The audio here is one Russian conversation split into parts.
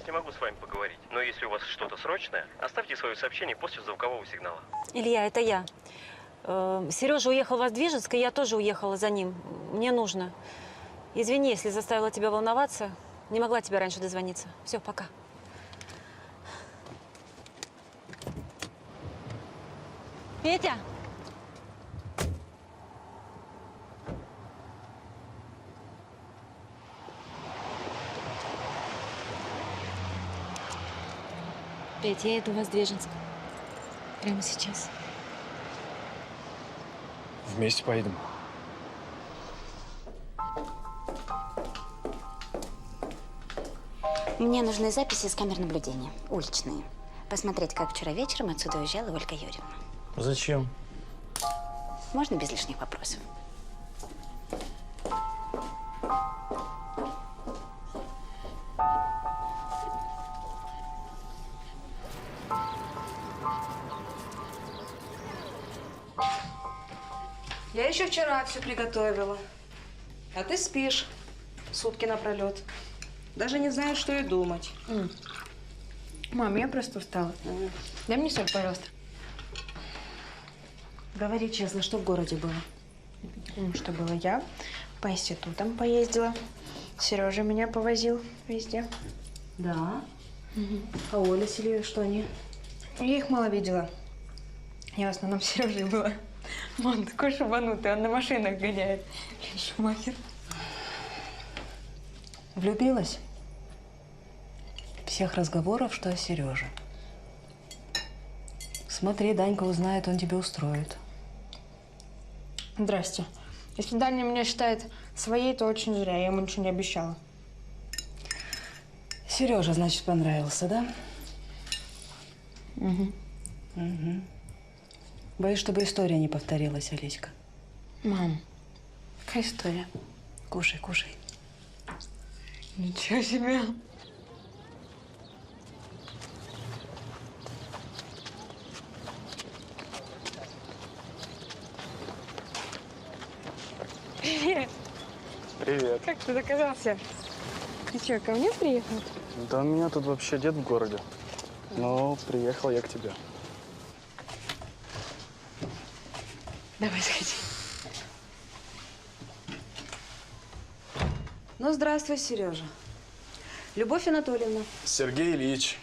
не могу с вами поговорить. Но если у вас что-то срочное, оставьте свое сообщение после звукового сигнала. Илья, это я. Сережа уехал в Воздвиженск, и я тоже уехала за ним. Мне нужно. Извини, если заставила тебя волноваться. Не могла тебе раньше дозвониться. Все, пока. Петя! Петя, я иду в Воздвиженск. Прямо сейчас. Вместе поедем. Мне нужны записи с камер наблюдения, уличные. Посмотреть, как вчера вечером отсюда уезжала Ольга Юрьевна. Зачем? Можно без лишних вопросов? Я еще вчера все приготовила. А ты спишь сутки напролет. Даже не знаешь, что и думать. Мам, я просто устала. Дай мне соль, пожалуйста. Говори честно, что в городе было? Что было? Я по институтам поездила. Сережа меня повозил везде. Да. А Оля с Ильей, что они? Я их мало видела. Я в основном с Сережей была. Он такой шибанутый, он на машинах гоняет. Шумахер. Влюбилась? Всех разговоров, что о Сереже. Смотри, Данька узнает, он тебе устроит. Здрасте. Если Даня меня считает своей, то очень зря. Я ему ничего не обещала. Сережа, значит, понравился, да? Угу. Боюсь, чтобы история не повторилась, Олеська. Мам, какая история? Кушай, кушай. Ничего себе. Привет. Привет. Как ты оказался? Ты что, ко мне приехал? Да у меня тут вообще дед в городе. Но приехал я к тебе. Давай, сходи. Ну, здравствуй, Сережа. Любовь Анатольевна. Сергей Ильич.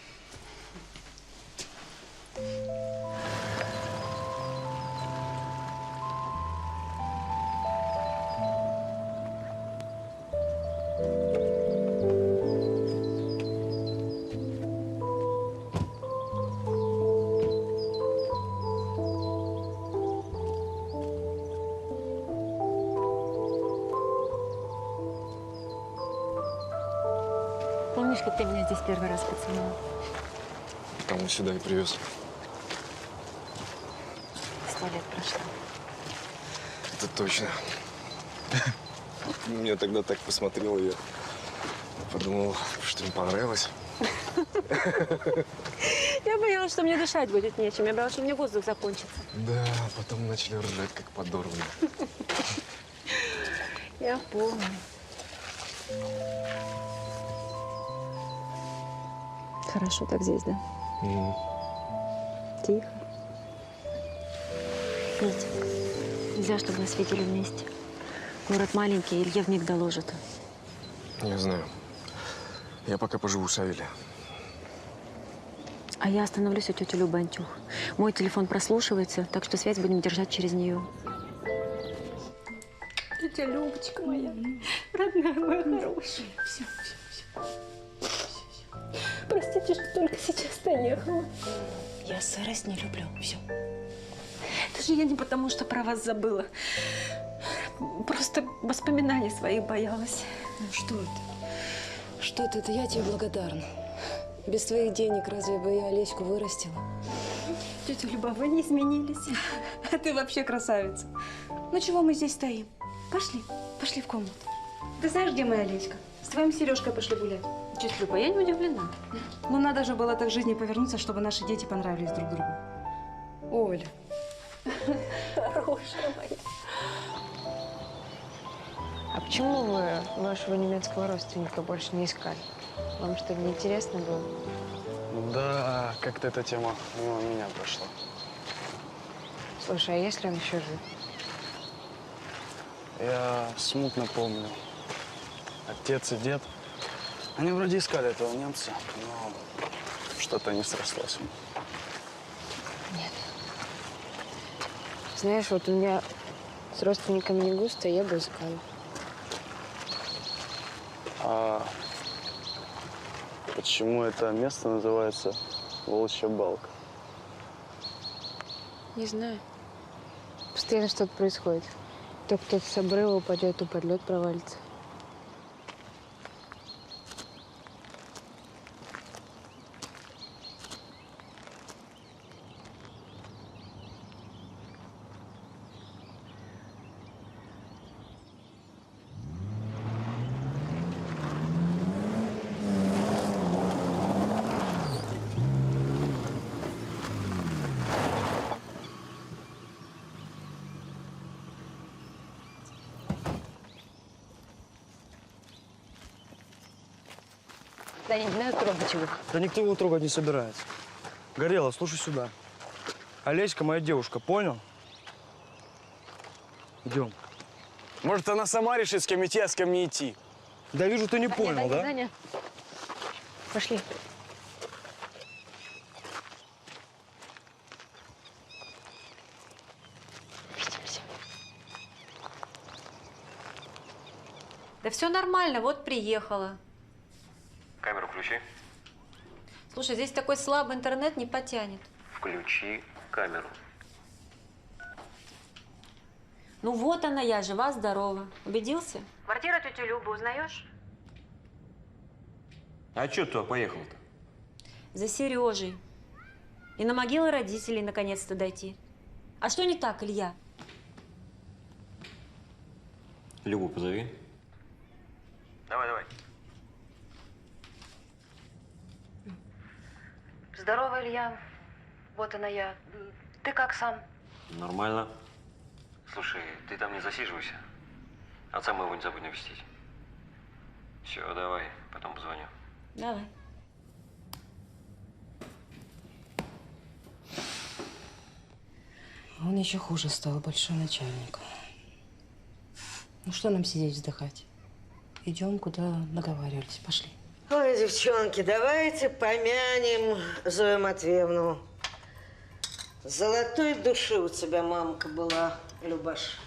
Помнишь, как ты меня здесь первый раз поцеловал? Потому сюда и привез. 100 лет прошло. Это точно. Мне тогда так посмотрел, я подумал, что им понравилось. Я боялась, что мне дышать будет нечем. Я боялась, что у меня воздух закончится. Да, потом начали ржать, как подорванные. Я помню. Хорошо так здесь, да? Тихо. Петь, нельзя, чтобы нас видели вместе. Город маленький, Илья вмиг доложит. Я знаю. Я пока поживу с Авеле. А я остановлюсь у тети Любы Антюх. Мой телефон прослушивается, так что связь будем держать через нее. Тетя Любочка моя, родная моя хорошая. Все. Простите, что только сейчас доехала. Я сырость не люблю. Все. Это же я не потому, что про вас забыла. Просто воспоминаний своих боялась. Ну что это? Что это я тебе благодарна. Без твоих денег разве бы я Олеську вырастила? Тетя Люба, вы не изменились. А ты вообще красавица. Ну чего мы здесь стоим? Пошли в комнату. Ты знаешь, где моя Олеська? С твоим Сережкой пошли гулять. Тетя Люба, я не удивлена. Ну надо же было так в жизни повернуться, чтобы наши дети понравились друг другу. Оля. Хорошая моя. А почему вы вашего немецкого родственника больше не искали? Вам что, не интересно было? Да, как-то эта тема мимо меня прошла. Слушай, а если он еще жив? Я смутно помню. Отец и дед, они вроде искали этого немца, но что-то не срослось. Знаешь, вот у меня с родственниками не густо, я бы искала. А почему это место называется Волчья Балка? Не знаю. Постоянно что-то происходит. То кто-то с обрыва упадет, то под лед провалится. Да не надо трогать его. Да никто его трогать не собирается. Горело, слушай сюда. Олеська моя девушка, понял? Идем. Может, она сама решит, с кем идти, а с кем не идти? Да вижу, ты не понял, да? Даня. Пошли. Видимся. Да все нормально, вот приехала. Камеру включи. Слушай, здесь такой слабый интернет, не потянет. Включи камеру. Ну вот она я, жива-здорова. Убедился? Квартира тети Любы узнаешь? А чё ты туда поехал-то? За Сережей. И на могилы родителей наконец-то дойти. А что не так, Илья? Любу позови. Давай, давай. Здорово, Илья. Вот она я. Ты как сам? Нормально. Слушай, ты там не засиживайся. Отца моего не забудь навестить. Все, давай, потом позвоню. Давай. Он еще хуже стал, большой начальник. Ну что нам сидеть вздыхать? Идем, куда договаривались. Пошли. Ой, девчонки, давайте помянем Зою Матвеевну. Золотой души у тебя мамка была, Любаш.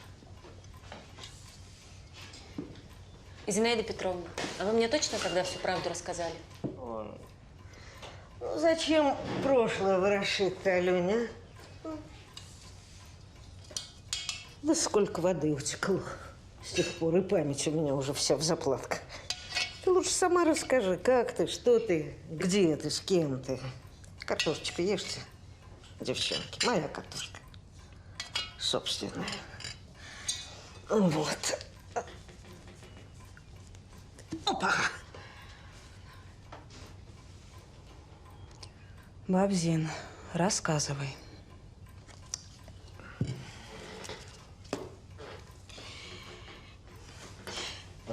Зинаида Петровна, а вы мне точно тогда всю правду рассказали? Ну, зачем прошлое ворошить-то, Алюня? Да сколько воды утекло с тех пор, и память у меня уже вся в заплатках. Ты лучше сама расскажи, как ты, что ты, где ты, с кем ты. Картошечку ешьте, девчонки. Моя картошка. Собственная. Вот. Опа! Баб Зин, рассказывай.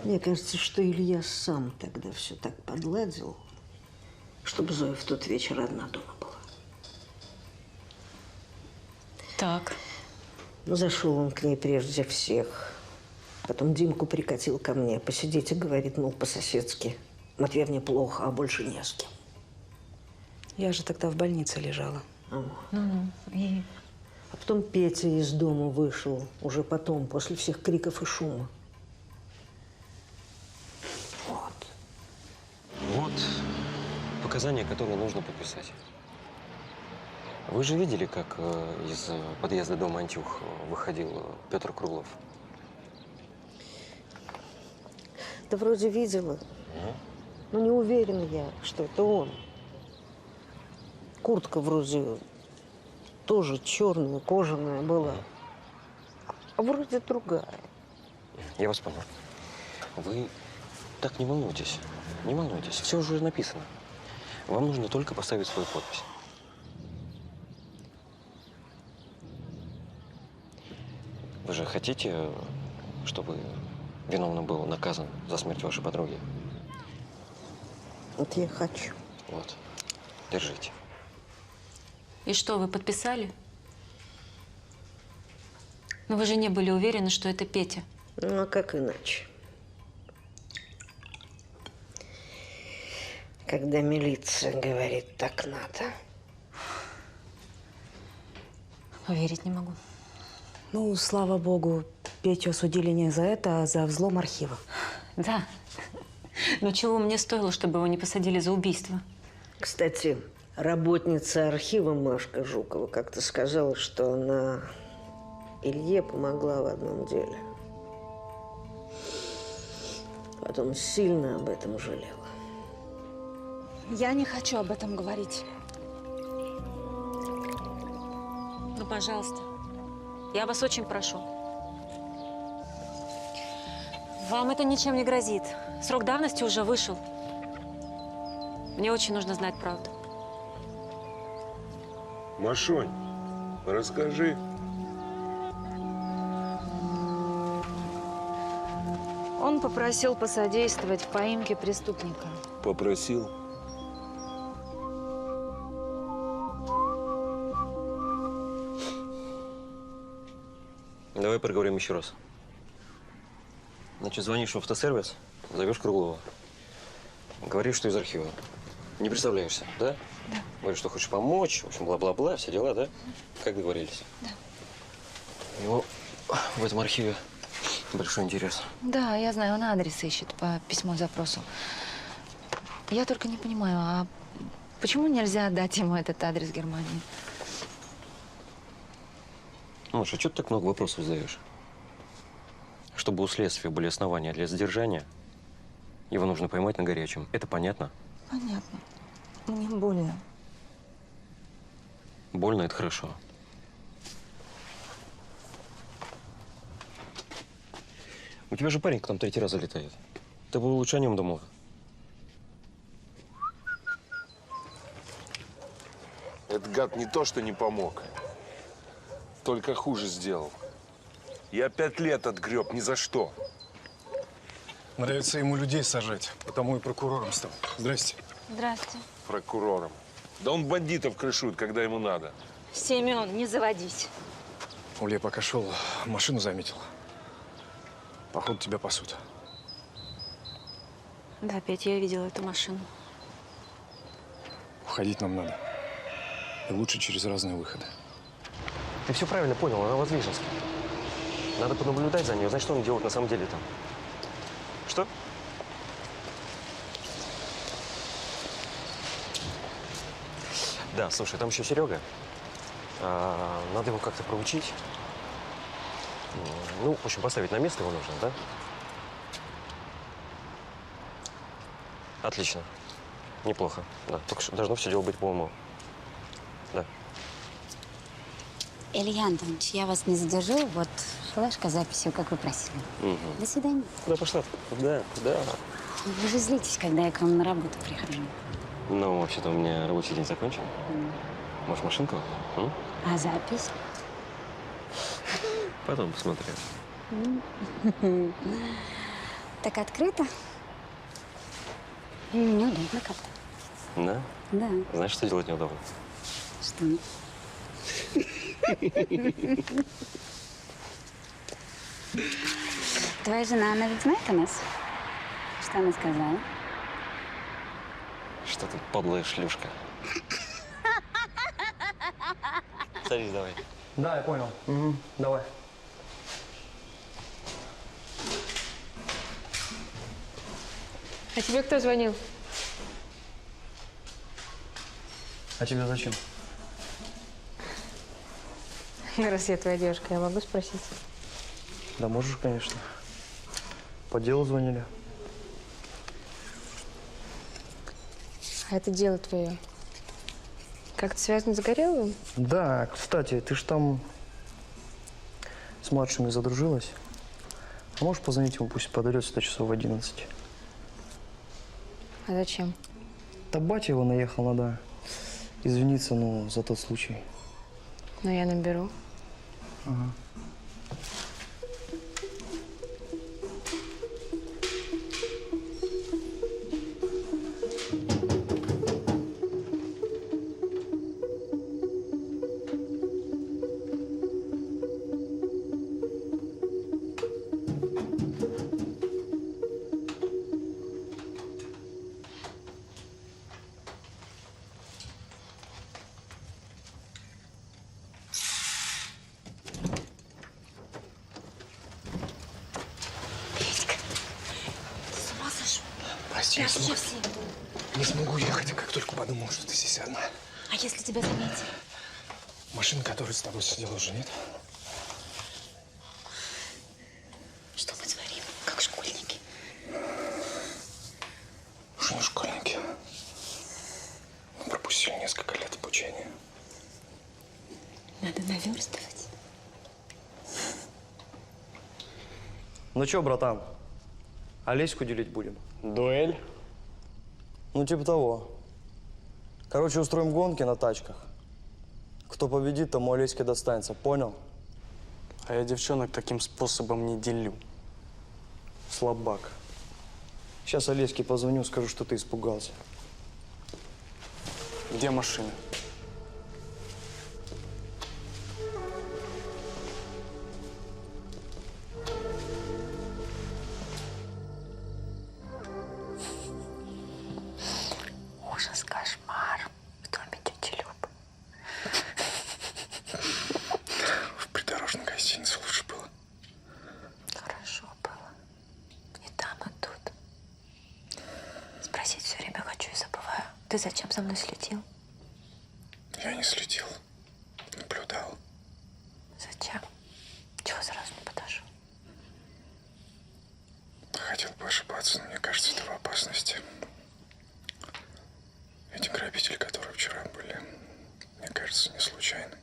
Мне кажется, что Илья сам тогда все так подладил, чтобы Зоя в тот вечер одна дома была. Так. Ну, зашел он к ней прежде всех. Потом Димку прикатил ко мне. Посидите, говорит, мол, по-соседски. Матвеевне плохо, а больше не с кем. Я же тогда в больнице лежала. И... А потом Петя из дома вышел. Уже потом, после всех криков и шума. Вот показания, которые нужно подписать. Вы же видели, как из подъезда дома Антюх выходил Петр Круглов? Да вроде видела. Но не уверена я, что это он. Куртка вроде тоже черная, кожаная была. А вроде другая. Я вас понял. Вы так не волнуйтесь. Не волнуйтесь. Все уже написано. Вам нужно только поставить свою подпись. Вы же хотите, чтобы виновный был наказан за смерть вашей подруги? Вот я хочу. Вот. Держите. И что, вы подписали? Но вы же не были уверены, что это Петя. Ну, а как иначе? Когда милиция говорит, так надо. Поверить не могу. Ну, слава богу, Петю осудили не за это, а за взлом архива. Да. Но чего мне стоило, чтобы его не посадили за убийство? Кстати, работница архива Машка Жукова как-то сказала, что она Илье помогла в одном деле. Потом сильно об этом жалела. Я не хочу об этом говорить. Ну, пожалуйста. Я вас очень прошу. Вам это ничем не грозит. Срок давности уже вышел. Мне очень нужно знать правду. Машонь, расскажи. Он попросил посодействовать в поимке преступника. Попросил. Давай проговорим еще раз. Значит, звонишь в автосервис, зовешь Круглова. Говоришь, что из архива. Не представляешься, да? Да. Говоришь, что хочешь помочь, в общем, бла-бла-бла, все дела, да? Как договорились? Да. У него в этом архиве большой интерес. Да, я знаю, он адрес ищет по письму-запросу. Я только не понимаю, а почему нельзя отдать ему этот адрес Германии? Маша, что ты так много вопросов задаешь? Чтобы у следствия были основания для задержания, его нужно поймать на горячем. Это понятно? Понятно. Мне больно. Больно – это хорошо. У тебя же парень к нам 3-й раз залетает. Ты бы лучше о нем думал. Этот гад не то, что не помог. Только хуже сделал. Я 5 лет отгреб ни за что. Нравится ему людей сажать, потому и прокурором стал. Здрасте. Здравствуйте. Прокурором. Да он бандитов крышует, когда ему надо. Семен, не заводись. Оля, пока шел, машину заметил. Походу, тебя пасут. Да, Петя, я видела эту машину. Уходить нам надо. И лучше через разные выходы. Ты все правильно понял, она в Воздвиженске. Надо понаблюдать за ней, узнать, что он делает на самом деле там. Что? Да, слушай, там еще Серега. Надо его как-то проучить. Ну, в общем, поставить на место его нужно, да? Отлично. Неплохо. Да, только что должно все дело быть по уму. Да. Илья Антонович, я вас не задержу. Вот флешка с записью, как вы просили. Угу. До свидания. Куда пошла? Куда? Куда? Вы же злитесь, когда я к вам на работу прихожу. Ну, вообще-то у меня рабочий день закончен. Может, машинку? А запись? Потом посмотрю. Так открыто? Неудобно как-то. Да? Да. Знаешь, что делать неудобно? Что? Твоя жена, она ведь знает о нас? Что она сказала? Что ты подлая шлюшка. Садись давай. Да, я понял. Угу. Давай. А тебе кто звонил? А тебе зачем? Раз я твоя девушка, я могу спросить? Да можешь, конечно. По делу звонили. А это дело твое как-то связано с Гореловым? Да, кстати, ты ж там с младшими задружилась. А можешь позвонить ему, пусть подойдет сюда часов в 11. А зачем? Да батя его наехал, надо извиниться, ну, за тот случай. Ну, я наберу. Ага. Сейчас уже все. Не смогу ехать, как только подумал, что ты здесь одна. А если тебя заметили? Машина, которая с тобой сидела, уже нет? Что мы творим? Как школьники. Уж не школьники. Мы пропустили несколько лет обучения. Надо наверстывать. Ну чё, братан, Олеську делить будем? Дуэль? Ну, типа того. Короче, устроим гонки на тачках. Кто победит, тому Олеське достанется, понял? А я девчонок таким способом не делю. Слабак. Сейчас Олеське позвоню, скажу, что ты испугался. Где машина? Ужас, кошмар. В доме тети Любы. В придорожной гостинице лучше было. Хорошо было. И там, и тут. Спросить все время хочу и забываю. Ты зачем за мной следил? Я не следил. Наблюдал. Зачем? Чего сразу не подошел? Хотел бы ошибаться, но мне кажется, ты в опасности. Эти грабители, которые вчера были, мне кажется, не случайны.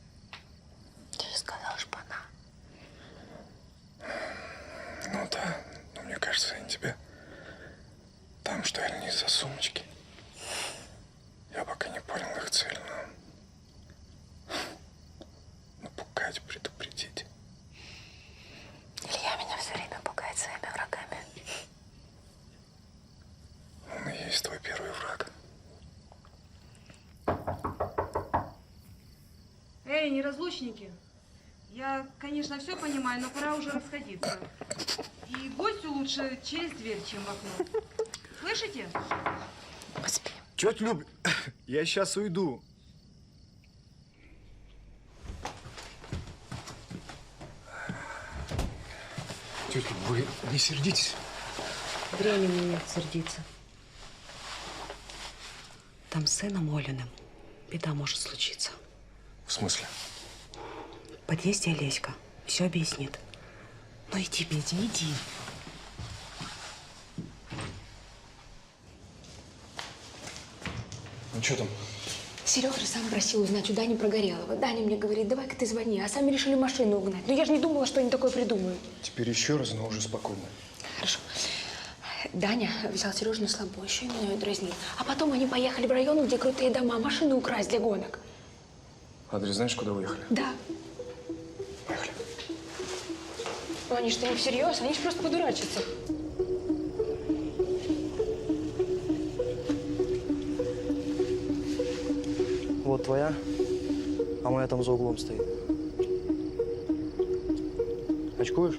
Ты же сказал, что она. Ну да, но мне кажется, они тебя там ждали не из-за сумочки. Я пока не понял их цель, но напугать, предупредить. Илья меня все время пугает своими врагами. Он и есть твой первый враг. Эй, неразлучники. Я, конечно, все понимаю, но пора уже расходиться. И гостю лучше через дверь, чем в окно. Слышите? Тетя Люб, я сейчас уйду. Тетя Люб, вы не сердитесь? Времени нет сердиться. Там с сыном Олиным беда может случиться. В смысле? В подъезде Олеська все объяснит. Ну иди, Петя, иди. Ну что там? Сережа сам просил узнать у Дани про Горелого. Даня мне говорит, давай-ка ты звони, а сами решили машину угнать. Но я же не думала, что они такое придумают. Теперь еще раз, но уже спокойно. Хорошо. Даня взял Сережу на слабо, еще и меня ее дразнил. А потом они поехали в район, где крутые дома, машину украсть для гонок. Адрес знаешь, куда уехали? Да. Поехали. Ну они что, не всерьез, они же просто подурачатся. Вот твоя, а моя там за углом стоит. Очкуешь?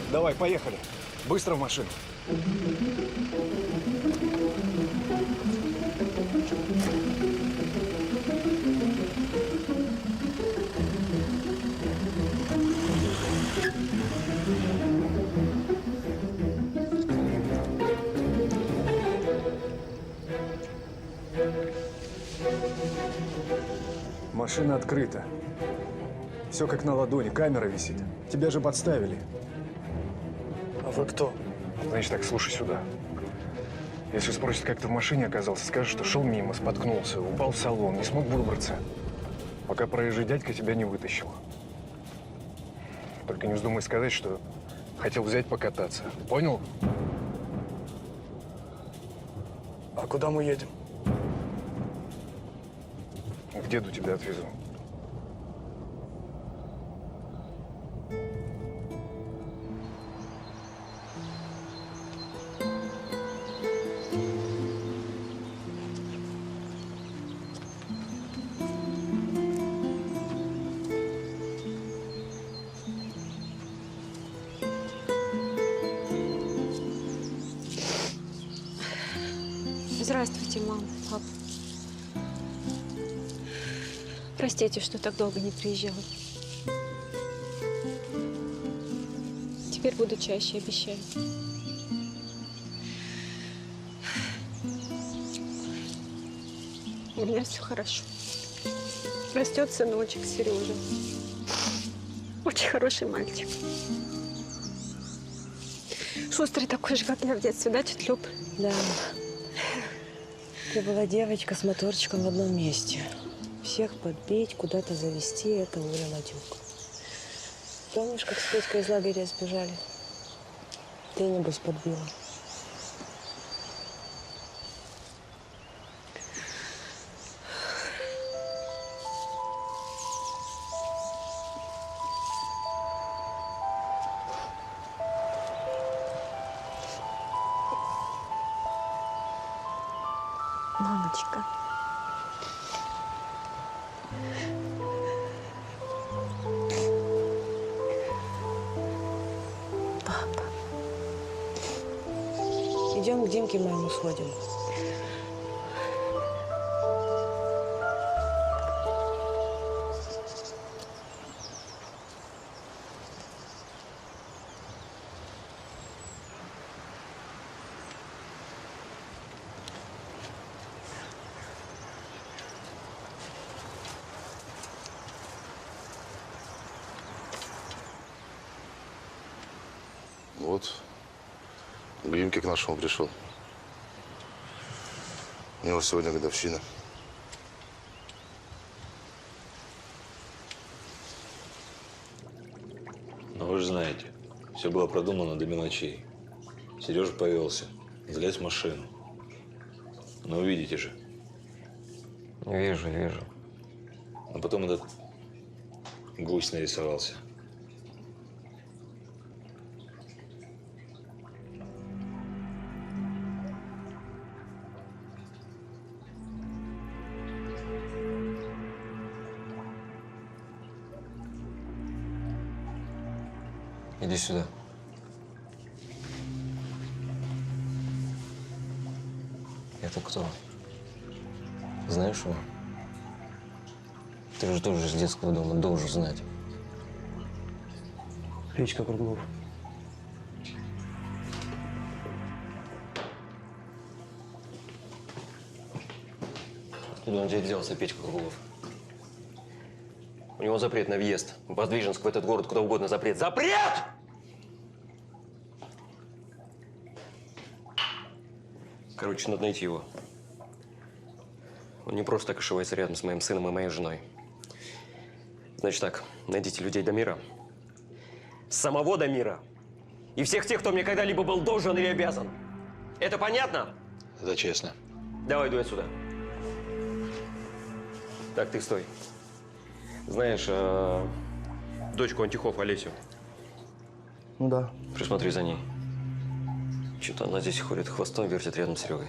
Давай, поехали. Быстро в машину. Машина открыта. Все как на ладони, камера висит. Тебя же подставили. А вы кто? Значит так, слушай сюда. Если спросят, как ты в машине оказался, скажешь, что шел мимо, споткнулся, упал в салон, не смог выбраться. Пока проезжий дядька тебя не вытащил. Только не вздумай сказать, что хотел взять покататься. Понял? А куда мы едем? К деду тебя отвезу. Здравствуйте, мам, пап. Простите, что так долго не приезжала. Теперь буду чаще, обещаю. У меня все хорошо. Растет сыночек Сережа. Очень хороший мальчик. Шустрый такой же, как я в детстве, да, тетя Люб? Да. Ты была девочка с моторчиком в одном месте. Всех подбить, куда-то завести – это Оля Матюк. Помнишь, как с Петькой из лагеря сбежали? Ты, небось, подбила. Мамочка. Папа. Идем к Димке моему сходим. Вот, к Димке к нашему пришел. У него сегодня годовщина. Но вы же знаете, все было продумано до мелочей. Сережа повелся, залез в машину. Но увидите же. Вижу, вижу. А потом этот гусь нарисовался. Иди сюда. Это кто? Знаешь его? Ты же тоже из детского дома должен знать. Петька Круглов. Откуда он здесь взялся, Петька Круглов? У него запрет на въезд. В Воздвиженск, в этот город, куда угодно запрет. Запрет! Короче, надо найти его. Он не просто так ошивается рядом с моим сыном и моей женой. Значит так, найдите людей Дамира. Самого Дамира. И всех тех, кто мне когда-либо был должен или обязан. Это понятно? Это честно. Давай, иду отсюда. Так, ты стой. Знаешь, дочку Антихов, Олесю? Ну да. Присмотри за ней. Что-то она здесь ходит, хвостом вертит рядом с Серегой.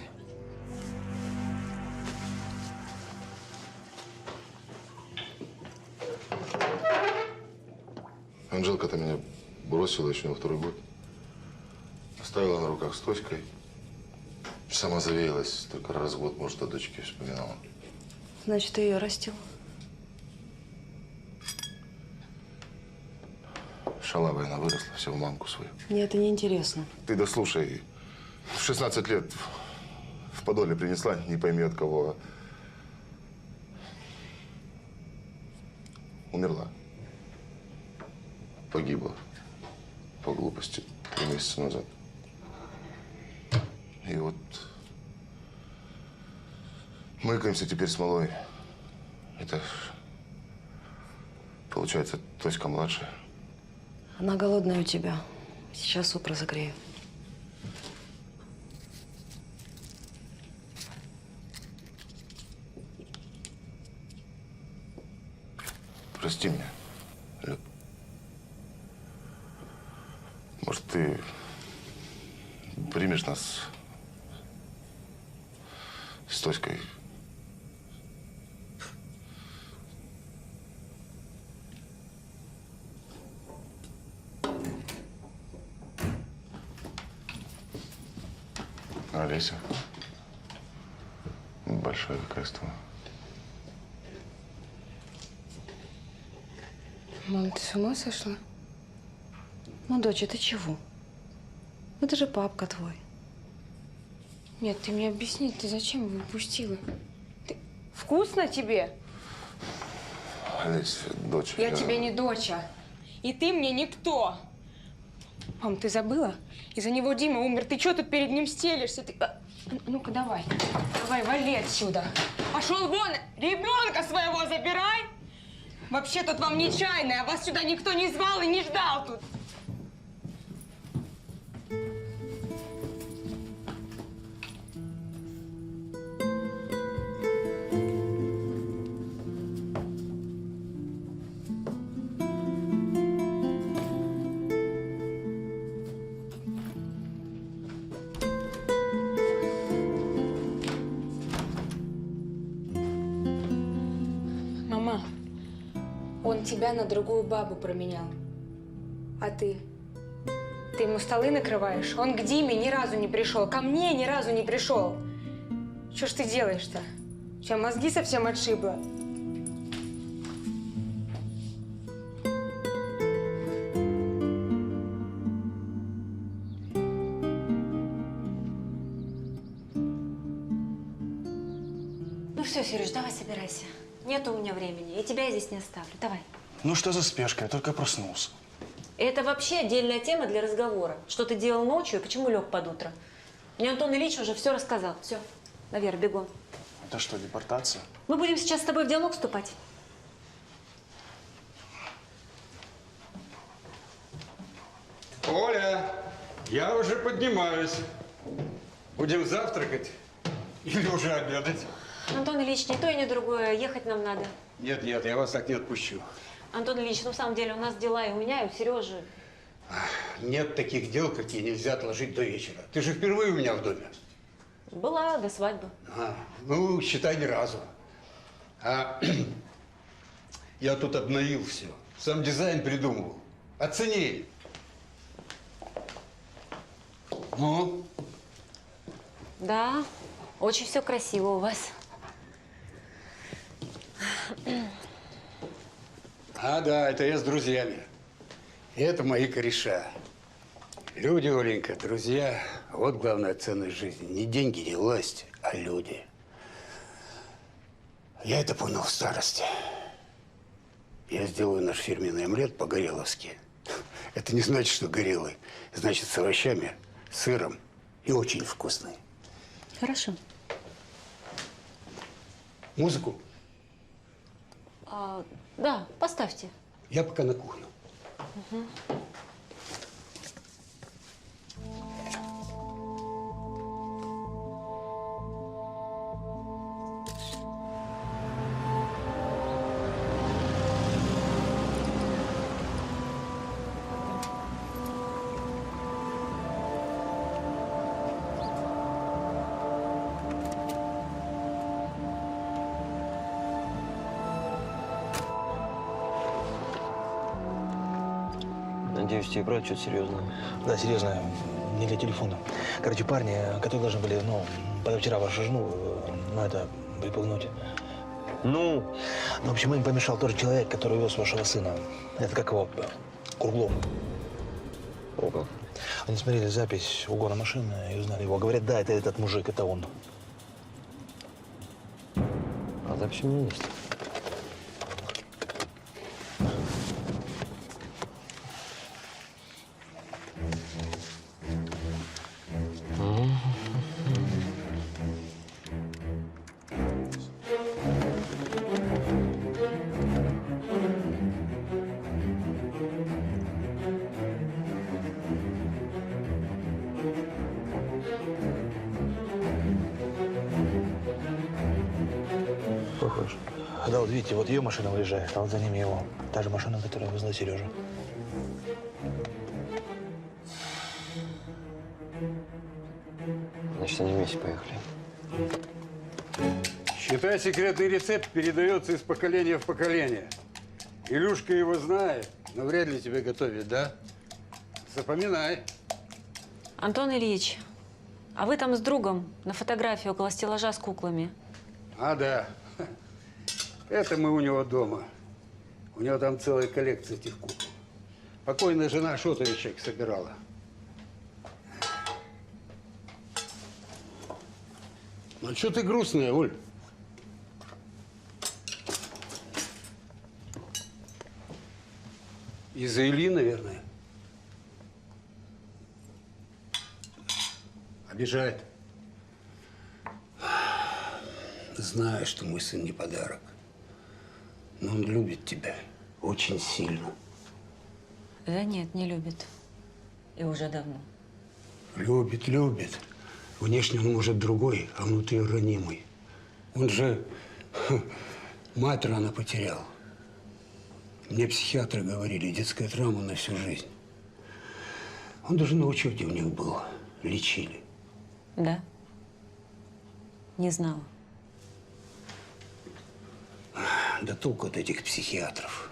Анжелка-то меня бросила еще на второй год. Оставила на руках с Тоськой. Сама завеялась, только раз в год, может, о дочке вспоминала. Значит, ты ее растил. Шалавая она выросла, все в мамку свою. Мне это не интересно. Ты дослушай. В 16 лет в Подоле принесла, не пойми от кого. Умерла. Погибла. По глупости 3 месяца назад. И вот мыкаемся теперь с малой. Это получается Тоська младшая. Она голодная у тебя. Сейчас суп разогрею. Прости меня, Люд. Может, ты примешь нас с Тоськой? Олеся. большое, какая из твоя. Мам, ты с ума сошла? Ну, дочь, это чего? Это же папка твой. Нет, ты мне объясни, ты зачем его пустила? Вкусно тебе? Олесь, дочь, Я тебе не доча. И ты мне никто. Мам, ты забыла? Из-за него Дима умер. Ты что тут перед ним стелишься? Ты... Ну-ка, давай. Давай, вали отсюда. Пошел вон! Ребенка своего забирай! Вообще тут вам нечаянно, а вас сюда никто не звал и не ждал тут. Мама, он тебя на другую бабу променял. А ты? Ты ему столы накрываешь? Он к Диме ни разу не пришел, ко мне ни разу не пришел. Что ж ты делаешь-то? У тебя мозги совсем отшибло. Ну все, Сереж, давай собирайся. Нет у меня времени, и тебя я здесь не оставлю. Давай. Ну что за спешка? Я только проснулся. Это вообще отдельная тема для разговора. Что ты делал ночью и почему лег под утро? Мне Антон Ильич уже все рассказал. Все, наверх, бегом. Это что, депортация? Мы будем сейчас с тобой в диалог вступать. Оля, я уже поднимаюсь. Будем завтракать или уже обедать? Антон Ильич, ни то и ни другое. Ехать нам надо. Нет, нет, я вас так не отпущу. Антон Ильич, ну в самом деле у нас дела и у меня, и у Сережи. Нет таких дел, какие нельзя отложить до вечера. Ты же впервые у меня в доме. Была до свадьбы. Ну, считай, ни разу. Я тут обновил все. Сам дизайн придумал. Оцени. Ну? Да, очень все красиво у вас. Да, это я с друзьями. И это мои кореша. Люди, Оленька, друзья. Вот главная ценность жизни. Не деньги, не власть, а люди. Я это понял в старости. Я сделаю наш фирменный омлет по-гореловски. Это не значит, что горелый. Значит, с овощами, сыром и очень вкусный. Хорошо. Музыку? Да, поставьте. Я пока на кухню. Угу. Надеюсь, тебе брать что-то серьезное. Да, серьезно, не для телефона. Короче, парни, которые должны были, позавчера вашу жену, припугнуть. Ну, в общем, им помешал тот же человек, который увез вашего сына. Это как его? Круглов. Ого. Они смотрели запись угона машины и узнали его. Говорят, да, это этот мужик, это он. А запись у меня есть. Похож. Да, вот видите, вот ее машина выезжает, а вот за ними его. Та же машина, которая везла Сережу. Значит, они вместе поехали. Считай, секретный рецепт передается из поколения в поколение. Илюшка его знает, но вряд ли тебе готовит, да? Запоминай. Антон Ильич, а вы там с другом на фотографии около стеллажа с куклами. А, да. Это мы у него дома. У него там целая коллекция этих кукол. Покойная жена Шотовича их собирала. Ну, что ты грустная, Оль? Из-за Ильи, наверное. Обижает. Знаю, что мой сын не подарок. Но он любит тебя очень сильно. Да нет, не любит. И уже давно. Любит, любит. Внешне он, может, другой, а внутри ранимый. Он же мать рано потерял. Мне психиатры говорили, детская травма на всю жизнь. Он даже на учете у них был. Лечили. Да? Не знала. Да толку от этих психиатров.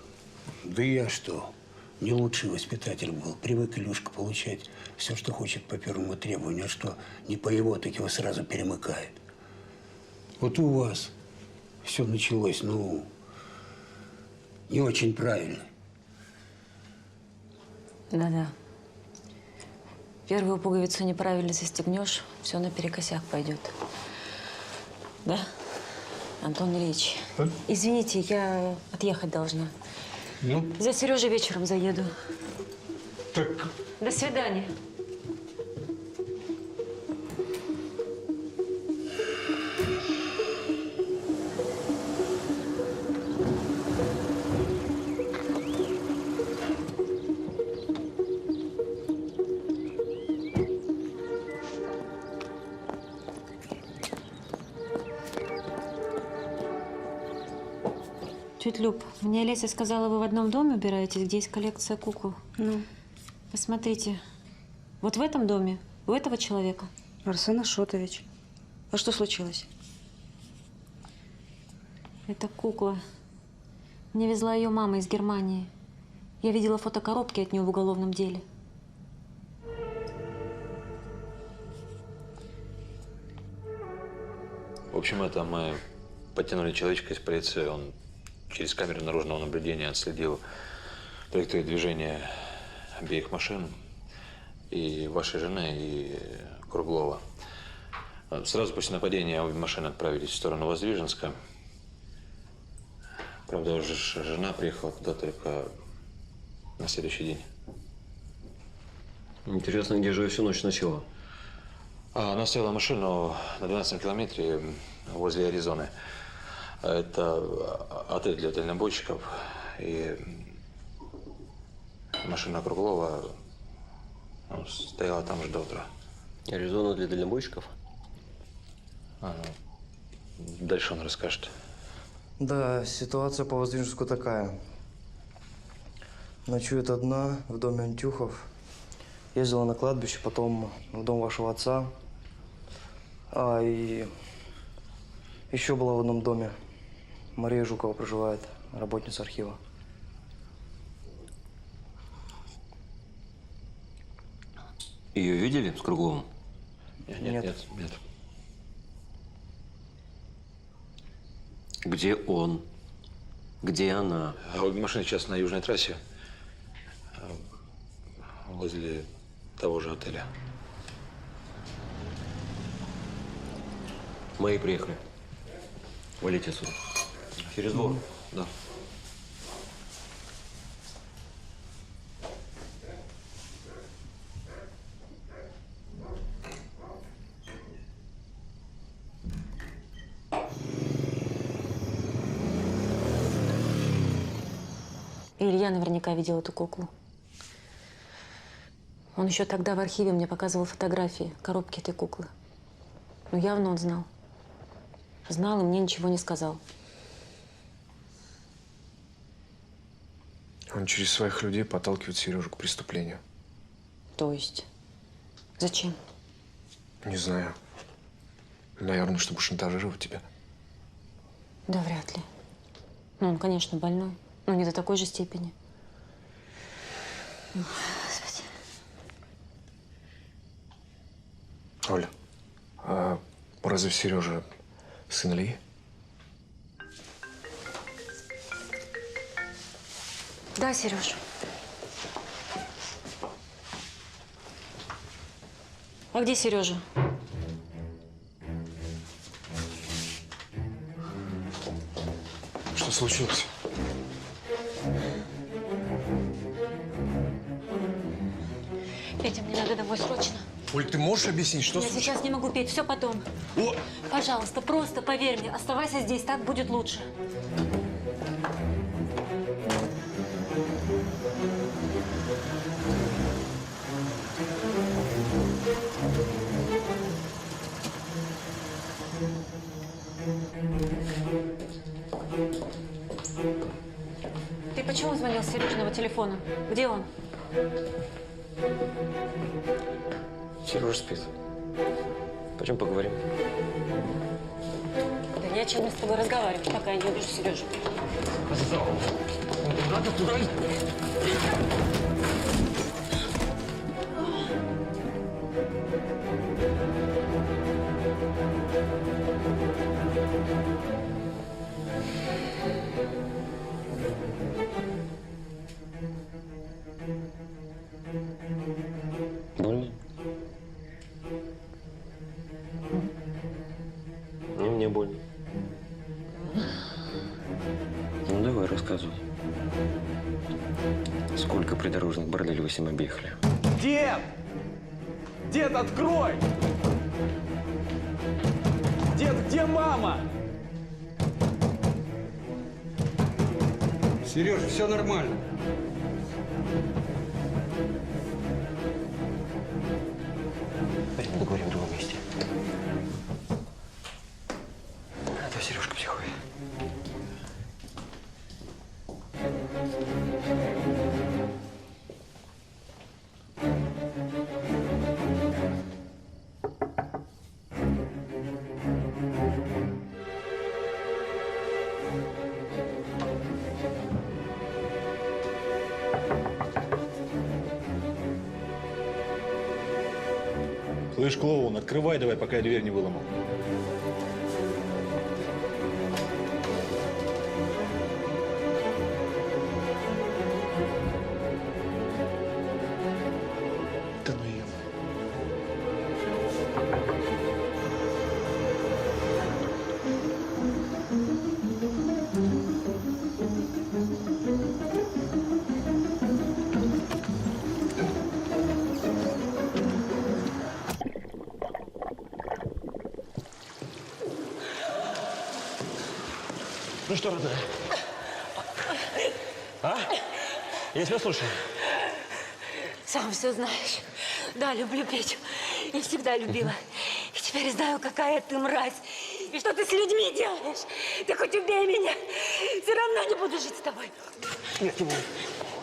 Да я что? Не лучший воспитатель был. Привык Илюшка получать все, что хочет по первому требованию. А что не по его, так его сразу перемыкает. Вот у вас все началось, ну, не очень правильно. Да-да. Первую пуговицу неправильно застегнешь, все наперекосяк пойдет. Да? Антон Ильич, извините, я отъехать должна. Ну? За Сережей вечером заеду. Так… До свидания. Тетя Люб, мне Леся сказала, вы в одном доме убираетесь, где есть коллекция кукол. Ну? Посмотрите, вот в этом доме у этого человека. Арсен Ашотович. А что случилось? Это кукла. Мне везла ее мама из Германии. Я видела фотокоробки от нее в уголовном деле. В общем, это мы подтянули человечка из полиции. Он через камеру наружного наблюдения отследил траекторию движения обеих машин, и вашей жены, и Круглова. Сразу после нападения обе машины отправились в сторону Воздвиженска. Правда, уже жена приехала туда только на следующий день. Интересно, где же ее всю ночь носила? Она оставила машину на 12-м километре возле Аризоны. Это отель для дальнобойщиков. И машина Круглова стояла там же до утра. Аризона для дальнобойщиков? Дальше он расскажет. Да, ситуация по Воздвиженску такая. Ночует одна в доме Антюхов. Ездила на кладбище, потом в дом вашего отца. И еще была в одном доме. Мария Жукова проживает, работница архива. Ее видели с Кругловым? Нет. Где он? Где она? Обе машины сейчас на южной трассе, возле того же отеля. Мои приехали. Валите отсюда. Через двор. Да. Илья наверняка видел эту куклу. Он еще тогда в архиве мне показывал фотографии, коробки этой куклы. Ну, явно он знал. Знал и мне ничего не сказал. Он через своих людей подталкивает Сережу к преступлению. То есть? Зачем? Не знаю. Наверное, чтобы шантажировать тебя. Да вряд ли. Ну, он, конечно, больной, но не до такой же степени. Господи. Оля, а разве Сережа сын Ильи? Да, Сереж. А где Сережа? Что случилось? Петя, мне надо домой срочно. Оль, ты можешь объяснить, что Я случилось? сейчас не могу, Петь, все потом. Пожалуйста, просто поверь мне, оставайся здесь, так будет лучше. Ты почему звонил с Сережиного телефона? Где он? Сережа спит. Пойдем поговорим. Да не о чем мне с тобой разговаривать, пока я не увижу Сережу. Надо туда. Больно? Не, мне больно. Ну, давай, рассказывай. Сколько придорожных борделей вы с ним объехали? Дед! Дед, открой! Дед, где мама? Сережа, все нормально. Пойдем поговорим в другом месте. А то Сережка психует. Слышь, клоун, открывай давай, пока я дверь не выломал. Да ну ё. Ну что, родная? А? Я тебя слушаю. Сам все знаешь. Да, люблю Петю. И всегда любила. И теперь знаю, какая ты мразь. И что ты с людьми делаешь. Ты хоть убей меня. Все равно не буду жить с тобой. Нет, не буду.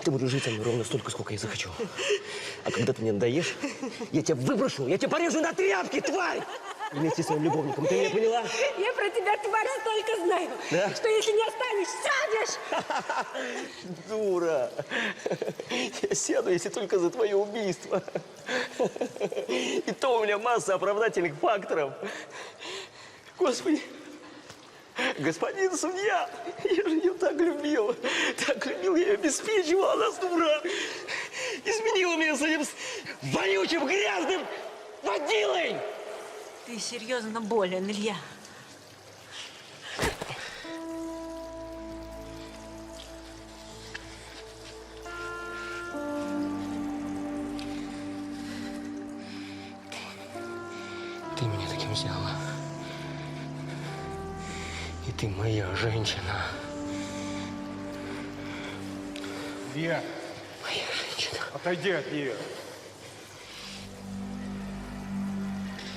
Ты будешь жить со мной ровно столько, сколько я захочу. А когда ты мне надоешь, я тебя выброшу, я тебя порежу на тряпки, тварь! Вместе с своим любовником. Ты меня поняла? Я про тебя, тварь, столько знаю, Да? что если не останешь, сядешь! Дура! Я сяду, если только за твое убийство. И то у меня масса оправдательных факторов. Господи! Господин судья, я же ее так любил, я ее обеспечивал, она дура, изменила меня с этим вонючим, грязным водилой! Ты серьезно болен, Илья. Ты меня таким сделала. И ты моя женщина. Илья, Моя женщина. отойди от нее.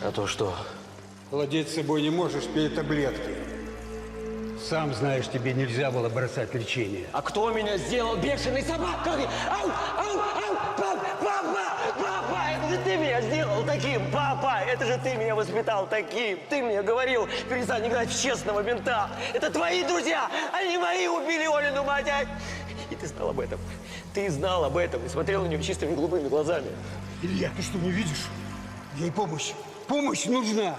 А то что? Владеть собой не можешь, пей таблетки. Сам знаешь, тебе нельзя было бросать лечение. А кто меня сделал бешеной собакой? Ау, ау, ау, папа, это же ты меня сделал таким, папа, это же ты меня воспитал таким. Ты мне говорил, перестань играть в честного мента. Это твои друзья, они мои убили Олину мать. И ты знал об этом. Ты знал об этом и смотрел на нее чистыми голубыми глазами. Илья, ты что, не видишь? Ей помощь. Помощь нужна.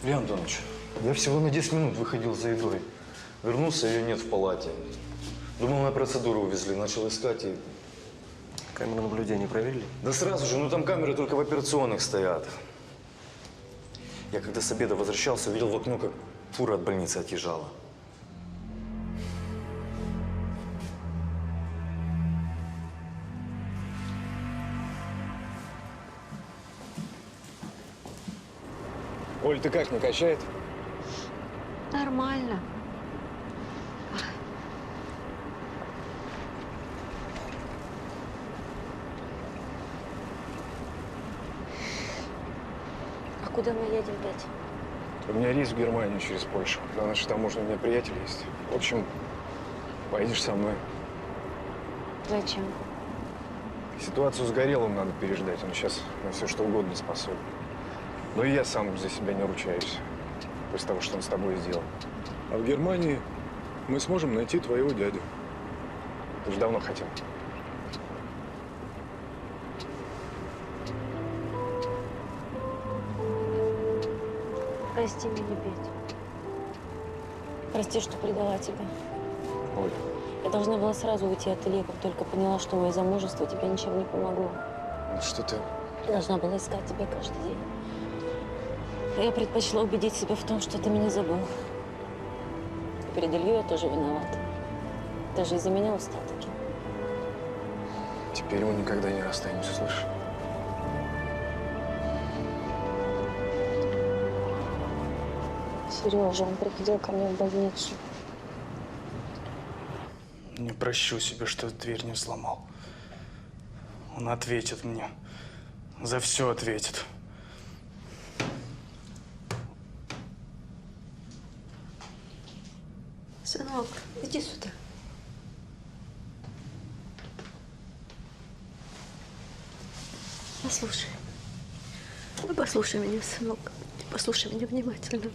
Илья Антонович, я всего на 10 минут выходил за едой. Вернулся, ее нет в палате. Думал, на процедуру увезли, начал искать и… Камеры наблюдения проверили? Да сразу же, ну там камеры только в операционных стоят. Я когда с обеда возвращался, увидел в окно, как фура от больницы отъезжала. Оль, ты как, не качает? Нормально. А куда мы едем, Петь? У меня рейс в Германию через Польшу. На нашей таможне у меня приятель есть. В общем, поедешь со мной. Зачем? Ситуацию с Горелым надо переждать. Он сейчас на все что угодно способен. Но и я сам за себя не ручаюсь. После того, что он с тобой сделал. А в Германии мы сможем найти твоего дядю. Ты же давно хотел. Прости меня, Петь. Прости, что предала тебя. Оль. Я должна была сразу уйти от Ильи, как только поняла, что мое замужество тебе ничем не помогло. Ну что ты… Я должна была искать тебя каждый день. А я предпочла убедить себя в том, что ты меня забыл. И перед Ильей я тоже виновата. Даже из-за меня устал таки. Теперь мы никогда не расстанемся, слышишь? Сережа, он приходил ко мне в больницу. Не прощу себе, что дверь не взломал. Он ответит мне. За все ответит. Сынок, иди сюда. Послушай. Ну, послушай меня, сынок. Послушай меня внимательно.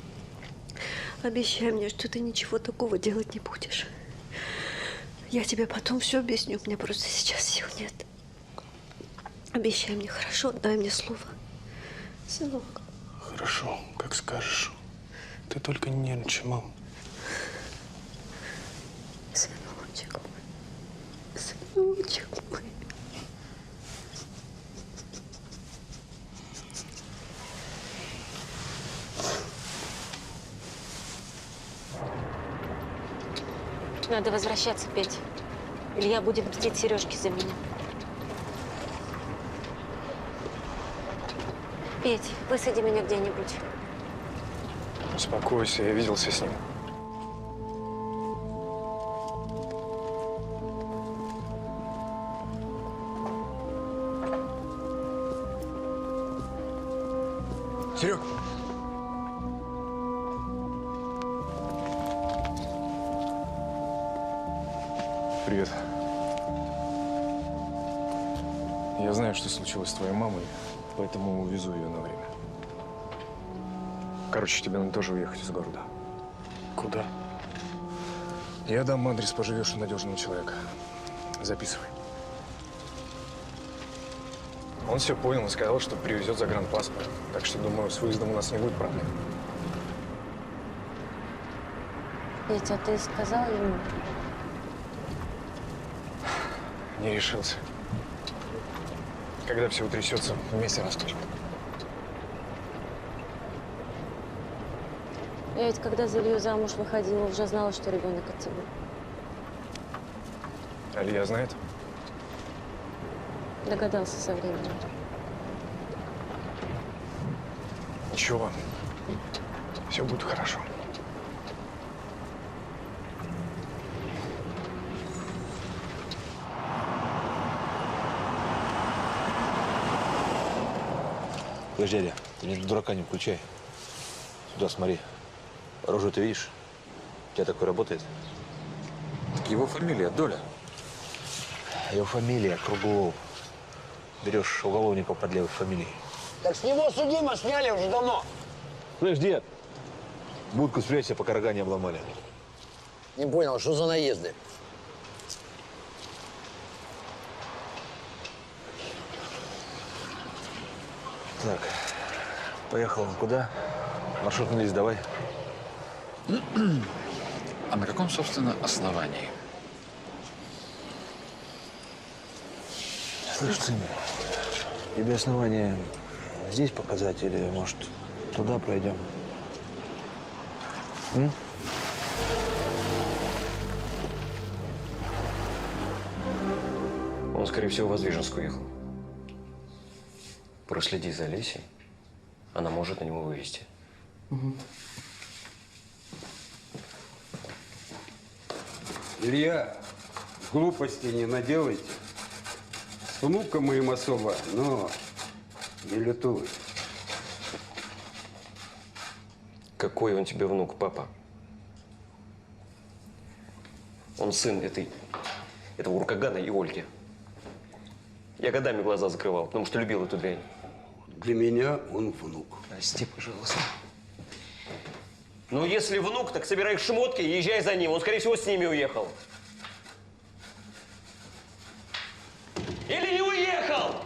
Обещай мне, что ты ничего такого делать не будешь. Я тебе потом все объясню. У меня просто сейчас сил нет. Обещай мне, хорошо? Дай мне слово. Сынок. Хорошо, как скажешь. Ты только не нервничай, мам. Сыночек мой. Сыночек мой. Надо возвращаться, Петь. Илья будет мстить Сережке за меня. Петь, высади меня где-нибудь. Успокойся, я виделся с ним. Серег! Привет. Я знаю, что случилось с твоей мамой, поэтому увезу ее на время. Короче, тебе надо тоже уехать из города. Куда? Я дам адрес, поживешь у надежного человека. Записывай. Он все понял и сказал, что привезет загранпаспорт. Так что, думаю, с выездом у нас не будет проблем. Петя, а ты сказал ему? Не решился. Когда все утрясется, вместе расскажем. Я ведь когда за Илью замуж выходила, уже знала, что ребенок от тебя. Алия знает? Догадался со временем. Ничего. Все будет хорошо. Подожди, дядя, ты мне дурака не включай. Сюда смотри. Оружие ты видишь? У тебя такое работает? Так его фамилия Доля. Его фамилия Круглов. Берешь уголовников под левой фамилией. Так с него судимо сняли уже давно. Слышь, дед, будку спрячься, пока рога не обломали. Не понял, что за наезды? Так, Поехал куда? Маршрутный лист давай. А на каком, собственно, основании? Слышь, сын, тебе основания здесь показать или, может, туда пройдем? М? Он, скорее всего, в Воздвиженск уехал. Проследи за Лесей. Она может на него вывести. Угу. Илья, глупости не наделайте. С внуком моим особо, но не лютуй. Какой он тебе внук, папа? Он сын этого Уркагана и Ольги. Я годами глаза закрывал, потому что любил эту дрянь. Для меня он внук. Прости, пожалуйста. Ну, если внук, так собирай шмотки и езжай за ним. Он, скорее всего, с ними уехал. Или не уехал!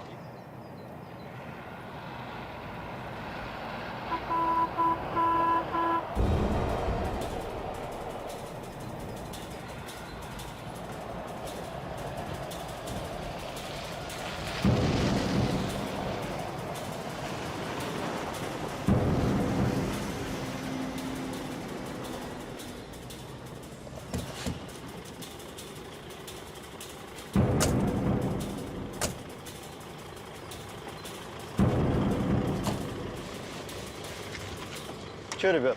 Че, ребят?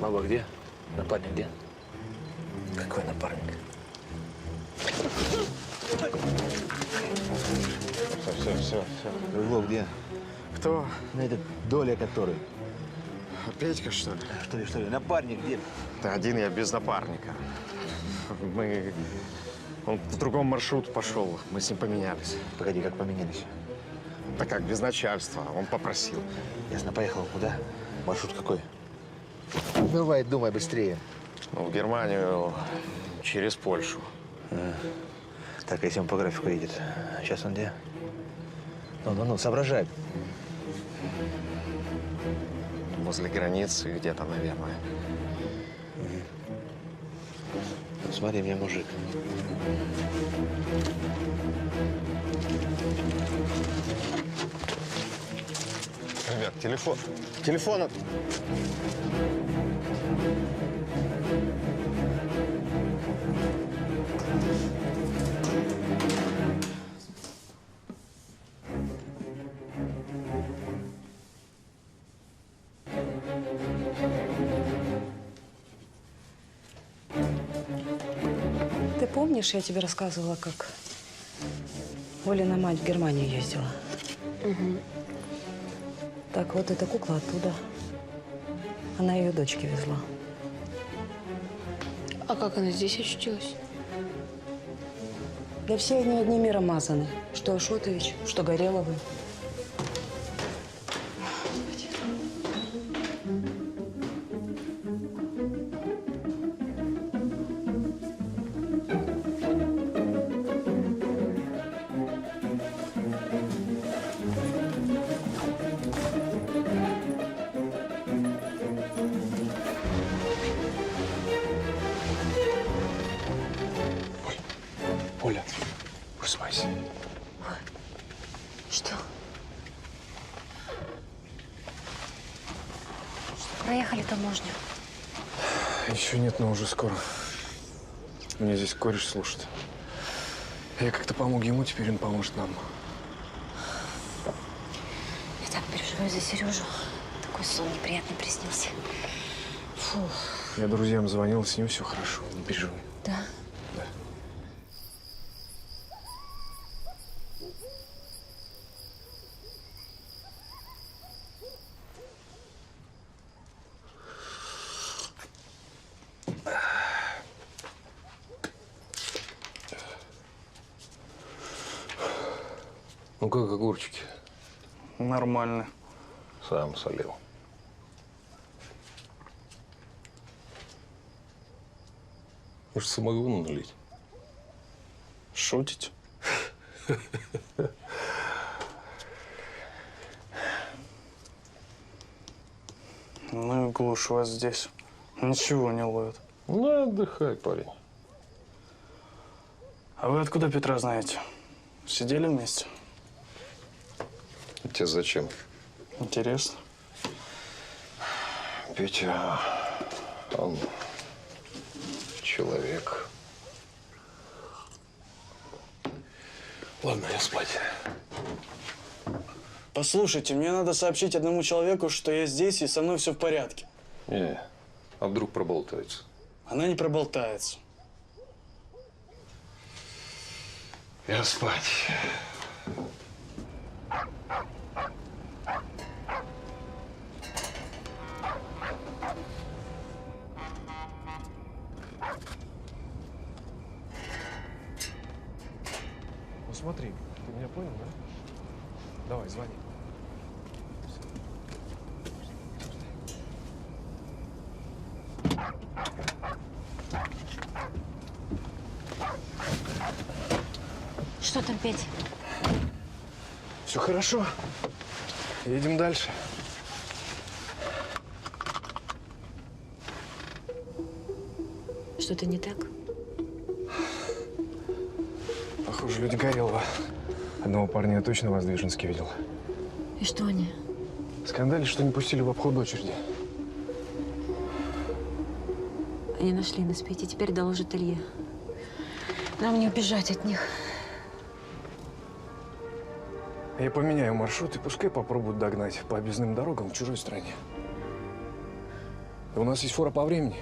Баба где? Напарник где? Какой напарник? Все. Крылов где? Кто? Ну, этот Доля который. Петька, что ли? Что ли? Напарник где? Да один я без напарника. Он в другом маршрут пошел, мы с ним поменялись. Погоди, как поменялись? Да как, без начальства, он попросил. Ясно, поехал куда? Маршрут какой? Давай, думай быстрее. Ну, в Германию через Польшу. Так, если он по графику едет, сейчас он где? Ну, соображай. Возле границы где-то, наверное. Ну, смотри, мне мужик. Ребят, телефон. Телефон. Ты помнишь, я тебе рассказывала, как Олина мать в Германию ездила? Угу. Так вот, эта кукла оттуда. Она ее дочке везла. А как она здесь очутилась? Да все они одним миром мазаны. Что Ашотович, что Гореловы. Оля, высыпайся. Что? Проехали таможню. Еще нет, но уже скоро. Меня здесь кореш слушает. Я как-то помог ему, теперь он поможет нам. Я так переживаю за Сережу. Такой сон неприятный приснился. Фу. Я друзьям звонил, с ним все хорошо, не переживай. Да? Да. Ну как огурчики? Нормально. Сам солил. Может, самогону налить? Шутить? Ну и глушь у вас здесь. Ничего не ловят. Ну, отдыхай, парень. А вы откуда Петра знаете? Сидели вместе? Тебе зачем? Интересно. Петя, он человек. Ладно, я спать. Послушайте, мне надо сообщить одному человеку, что я здесь и со мной все в порядке. Не, а вдруг проболтается? Она не проболтается. Я спать. Ну смотри, ты меня понял, да? Давай, звони. Что там, Петь? Все хорошо. Едем дальше. Что-то не так? Похоже, люди Горелого. Одного парня я точно в Воздвиженске видел. И что они? Скандали, что не пустили в обход очереди. Они нашли нас, Петя, теперь доложат Илье. Нам не убежать от них. Я поменяю маршрут и пускай попробуют догнать по объездным дорогам в чужой стране. Да у нас есть фора по времени.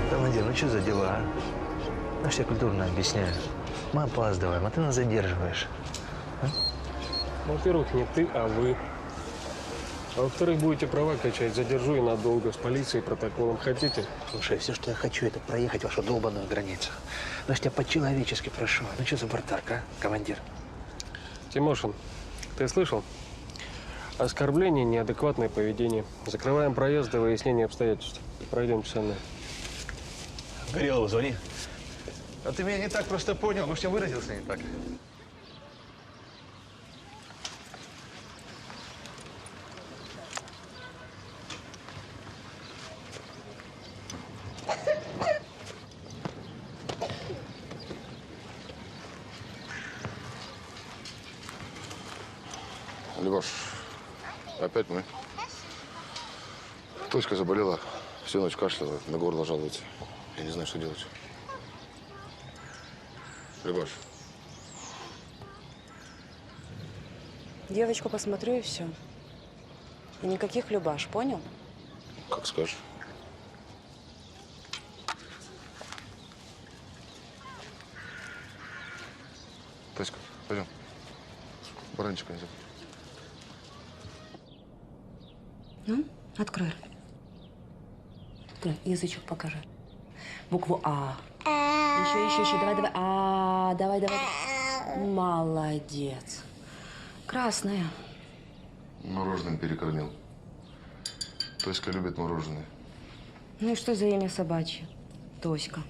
Командир, ну что за дела, а? Ну, я культурно объясняю. Мы опаздываем, а ты нас задерживаешь. Во-первых, не ты, а вы. А во-вторых, будете права качать. Задержу и надолго. С полицией, протоколом. Хотите? Слушай, все, что я хочу, это проехать вашу долбанную границу. Ну, я тебя по-человечески прошу. Ну, что за бардак, а, командир? Тимошин, ты слышал? Оскорбление, неадекватное поведение. Закрываем проезд до выяснения обстоятельств. Пройдемте со мной. Горелову звони. А ты меня не так просто понял. Может, я выразился не так? Львош, опять мы. Тоська заболела, всю ночь кашляла, на горло жалуется. Я не знаю, что делать. Любаш. Девочку посмотрю и все. И никаких Любаш, понял? Как скажешь. Тоська, пойдем. Баранчика не забудь. Ну, открой. Ты язычок покажи. Букву А. Еще. Давай. А, давай. Молодец. Красная. Мороженым перекормил. Тоська любит мороженое. Ну и что за имя собачье? Тоська.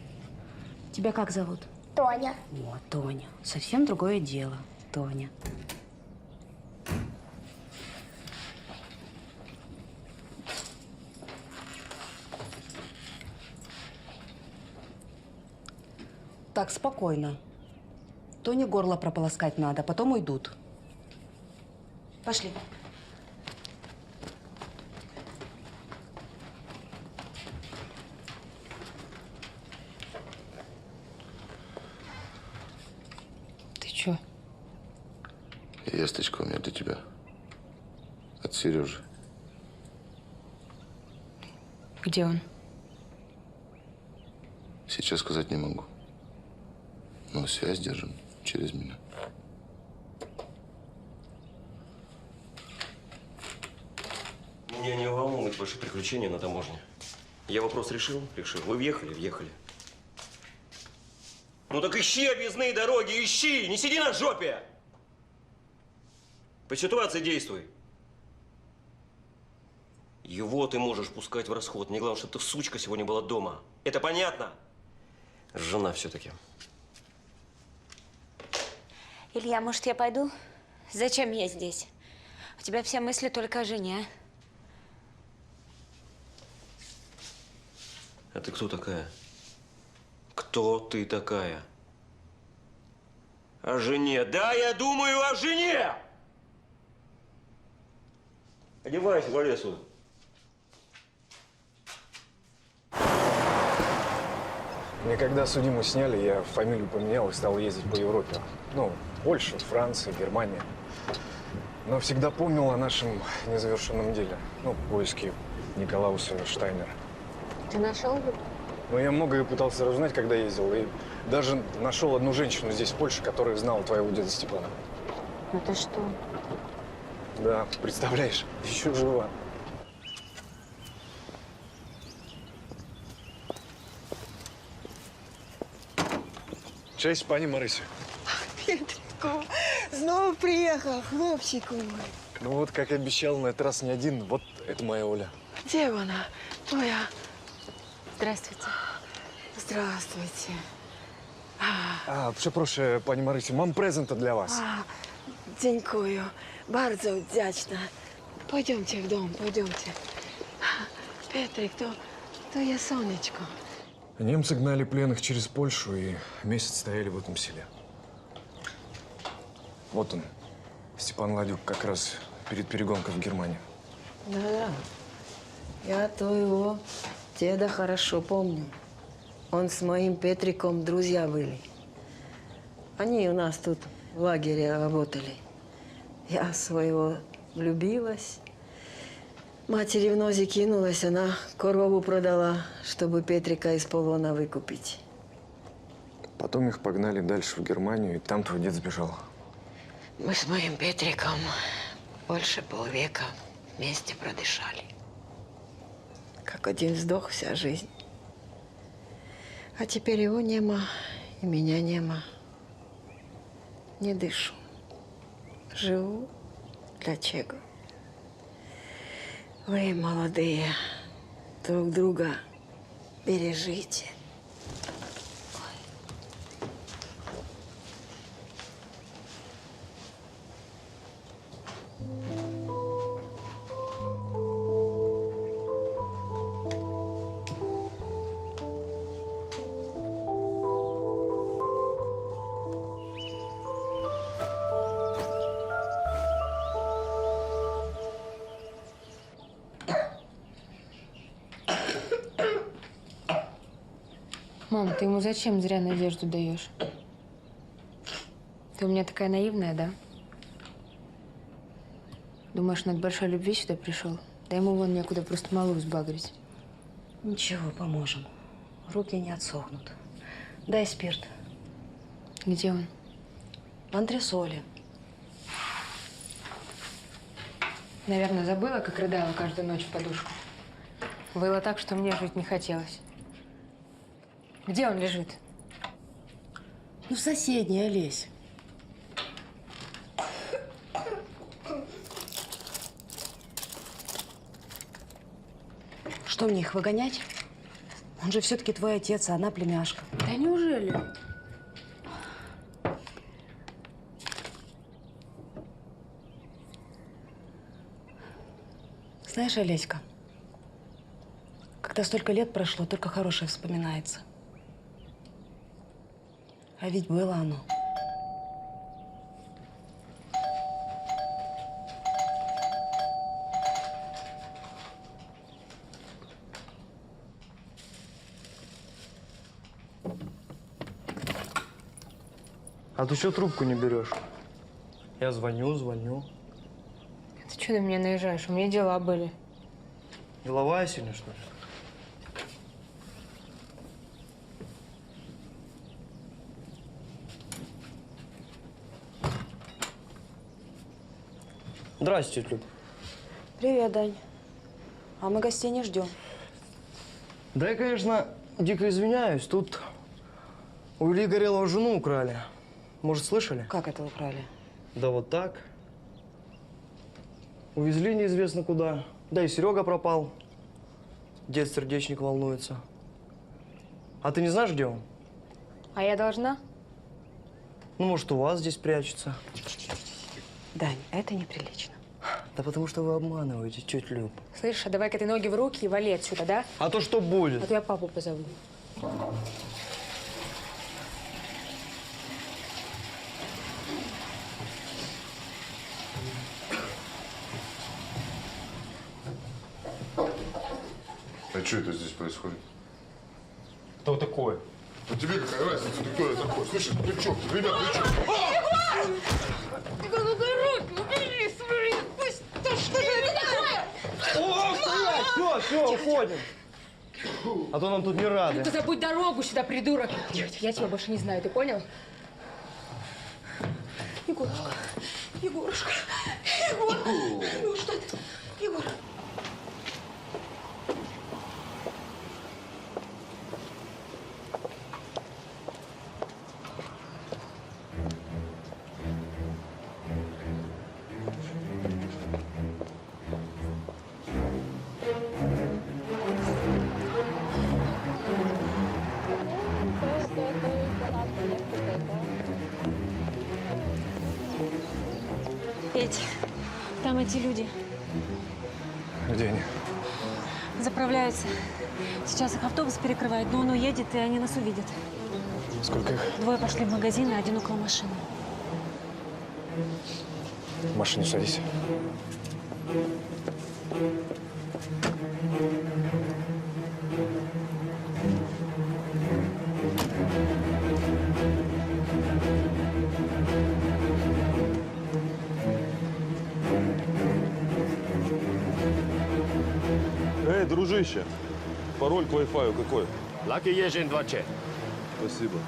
Тебя как зовут? Тоня. О, Тоня. Совсем другое дело, Тоня. Так, спокойно. Тоне горло прополоскать надо, потом уйдут. Пошли. Ты чё? Весточка у меня для тебя. От Сережи. Где он? Сейчас сказать не могу. Но связь держим через меня. Меня не волнуют ваши приключения на таможне. Я вопрос решил? Решил. Вы въехали? Въехали. Ну так ищи объездные дороги, ищи! Не сиди на жопе! По ситуации действуй. Его ты можешь пускать в расход. Мне главное, чтобы ты, сучка, сегодня была дома. Это понятно? Жена все-таки. Илья, может, я пойду? Зачем я здесь? У тебя все мысли только о жене. А ты кто такая? Кто ты такая? О жене. Да, я думаю о жене! Одевайся, вали отсюда. Мне когда судимость сняли, я фамилию поменял и стал ездить по Европе. Ну, Польша, Франция, Германия. Но всегда помнил о нашем незавершенном деле. Ну, поиске Николауса Штайнера. Ты нашел его? Но я многое пытался разузнать, когда ездил. И даже нашел одну женщину здесь, в Польше, которая знала твоего деда Степана. Ну ты что? Да, представляешь, еще жива. Честь, пані Марисі. Петрику, снова приехал, хлопчику мой. Ну вот, как и обещал, на этот раз не один. Вот это моя Оля. Где она? Твоя? Здравствуйте. Здравствуйте. Przeproszę, pani Marysiu, mam prezent dla was. Dziękuję. Bardzo wdzięczna. Пойдемте в дом, пойдемте. Петрик, то я Сонечко. Немцы гнали пленных через Польшу и месяц стояли в этом селе. Вот он, Степан Ладюк, как раз перед перегонкой в Германию. Да, я твоего деда хорошо помню. Он с моим Петриком друзья были. Они у нас тут в лагере работали. Я своего влюбилась. Матери в нозе кинулась, она корову продала, чтобы Петрика из полона выкупить. Потом их погнали дальше в Германию, и там твой дед сбежал. Мы с моим Петриком больше полвека вместе продышали. Как один вздох вся жизнь. А теперь его нема, и меня нема. Не дышу. Живу. Для чего? Вы, молодые, друг друга бережите. Мам, ты ему зачем зря надежду даешь? Ты у меня такая наивная, да? Думаешь, он от большой любви сюда пришел? Да ему вон некуда просто малую сбагрить. Ничего, поможем. Руки не отсохнут. Дай спирт. Где он? В антресоле. Наверное, забыла, как рыдала каждую ночь в подушку. Было так, что мне жить не хотелось. Где он лежит? Ну, в соседней, Олесь. Что мне их выгонять? Он же все-таки твой отец, а она племяшка. Да неужели? Знаешь, Олеська, когда столько лет прошло, только хорошее вспоминается. А ведь было оно. А ты что трубку не берешь? Я звоню. Ты что на меня наезжаешь? У меня дела были. Деловая сильно, что ли? Здрасте, тетя Люд. Привет, Дань. А мы гостей не ждем. Да я, конечно, дико извиняюсь. Тут у Ильи Горелого жену украли. Может, слышали? Как это украли? Да вот так. Увезли неизвестно куда. Да и Серега пропал. Дед сердечник волнуется. А ты не знаешь, где он? А я должна? Ну, может, у вас здесь прячется. Дань, это неприлично. Да потому что вы обманываете, тетя Люб. Слышь, а давай-ка ты ноги в руки и вали отсюда, да? А то что будет? А то я папу позову. А что это здесь происходит? Кто такой? Ну тебе какая разница, ты кто я такой? Слушай, ты что, ребят, ты что? Егор, ну ты руки убери свои! Пусть, да что же это такое? О, стоять! Все, уходим. А то нам тут не рады. Ты забудь дорогу сюда, придурок. Я тебя больше не знаю, ты понял? Егорушка, Егорушка, Егор, ну что ты, Егор? Петь, там эти люди Где они? заправляются. Сейчас их автобус перекрывает, но он уедет, и они нас увидят. Сколько их? 2 пошли в магазин, а 1 около машины. В машине садись. Эй, дружище, пароль к Wi-Fi какой? Lucky Ежин 2Ч. Спасибо.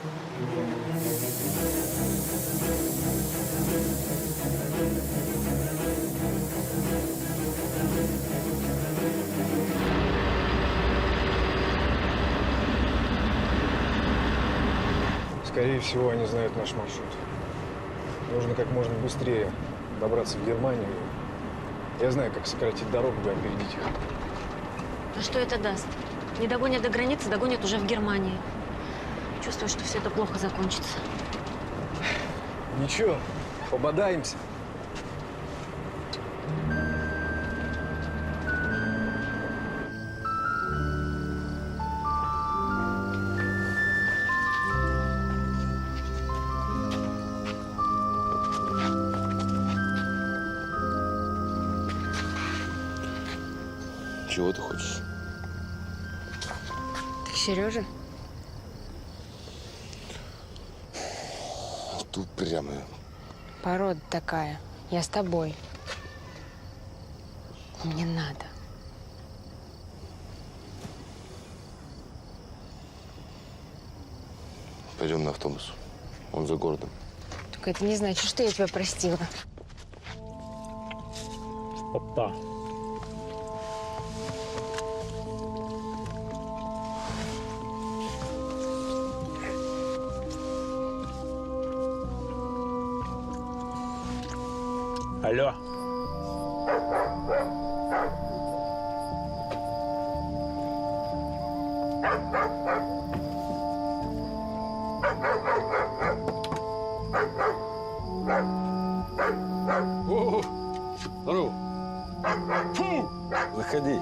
Скорее всего, они знают наш маршрут. Нужно как можно быстрее добраться в Германию. Я знаю, как сократить дорогу и опередить их. А что это даст? Не догонят до границы, догонят уже в Германии. Чувствую, что все это плохо закончится. Ничего, пободаемся. Чего ты хочешь? Ты Сережа? Тут прямо. Порода такая. Я с тобой. Мне надо. Пойдем на автобус. Он за городом. Только это не значит, что я тебя простила. Опа. Алло. О, здорово. Фу! Заходи.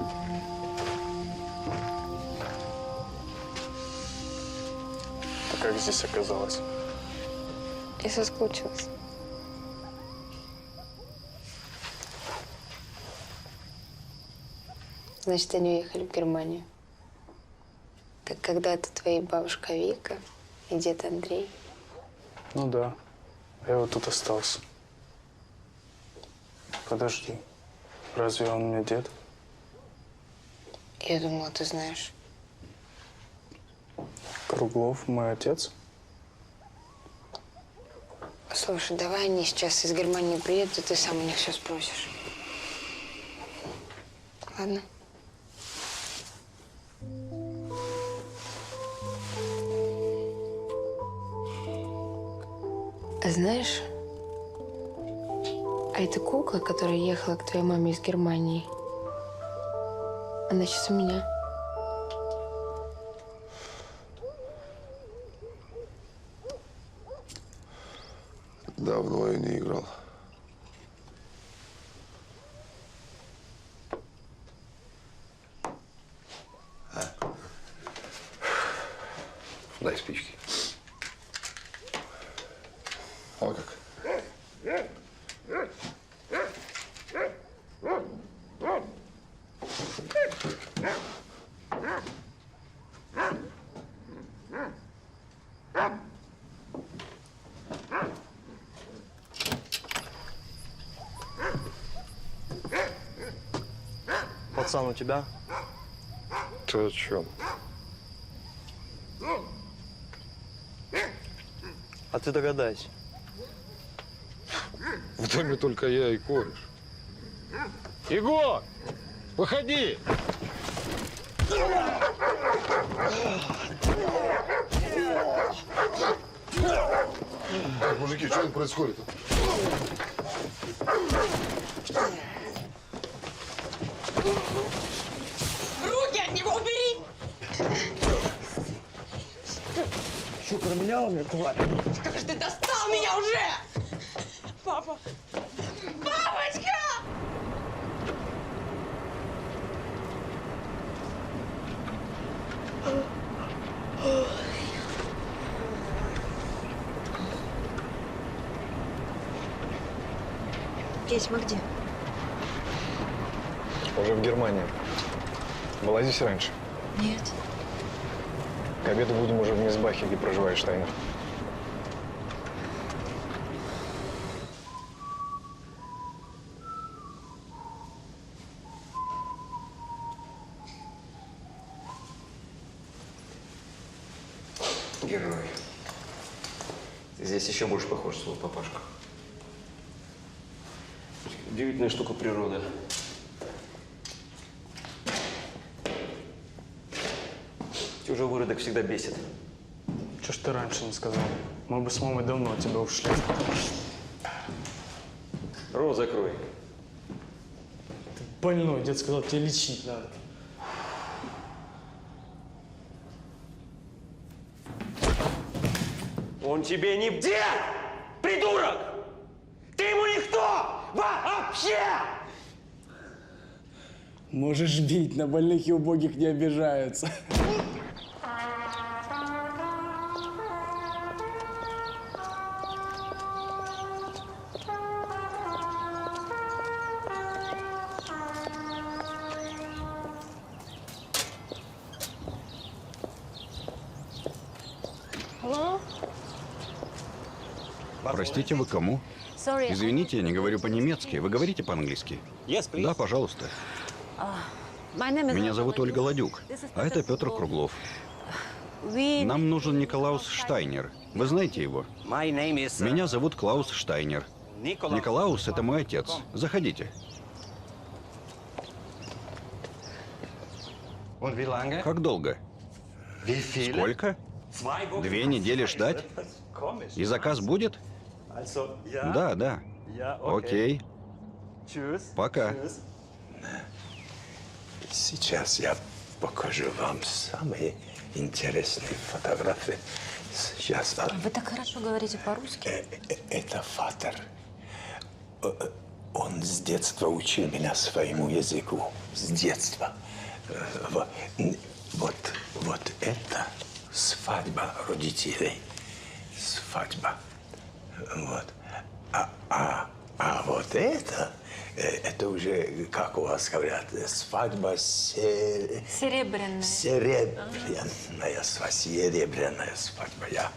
Ты как здесь оказалась? Я соскучилась. Значит, они уехали в Германию. Так когда-то твои бабушка Вика и дед Андрей. Ну да. Я вот тут остался. Подожди. Разве он мне дед? Я думала, ты знаешь. Круглов мой отец? Слушай, давай они сейчас из Германии приедут, и ты сам у них все спросишь. Ладно? А знаешь, а эта кукла, которая ехала к твоей маме из Германии, Она сейчас у меня. Давно я не играл. Дай спички. А как? Пацан, у тебя? Ты о чем? А ты догадайся. В доме только я и кореш. Егор, выходи! Так, мужики, что происходит? Руки от него убери! Что, променял меня, тварь? Как же ты достал меня уже! Папа! Папочка! Кейс, мы где? Уже в Германии. Была здесь раньше? Нет. К обеду будем уже в Мисбахе, где проживает Штайнер. Герой. Ты здесь еще больше похож на своего папашку. Удивительная штука природа. Чужой выродок всегда бесит. Чего ж ты раньше не сказал? Мы бы с мамой давно от тебя ушли. Рот закрой. Ты больной, дед сказал, тебе лечить надо. Он тебе не дед! Придурок! Ты ему никто! Вообще! Можешь бить, на больных и убогих не обижаются. Простите, вы кому? Извините, я не говорю по-немецки. Вы говорите по-английски? Да, пожалуйста. Меня зовут Ольга Ладюк, а это Петр Круглов. Нам нужен Николаус Штайнер. Вы знаете его? Меня зовут Клаус Штайнер. Николаус – это мой отец. Заходите. Как долго? Сколько? 2 недели ждать? И заказ будет? Да, да. Окей. Пока. Сейчас я покажу вам самые интересные фотографии. Сейчас. Вы так хорошо говорите по-русски. Это Фатер. Он с детства учил меня своему языку. С детства. Вот это свадьба родителей. Свадьба. Вот. А вот это уже, как у вас говорят, свадьба Серебряная. Серебряная свадьба. Я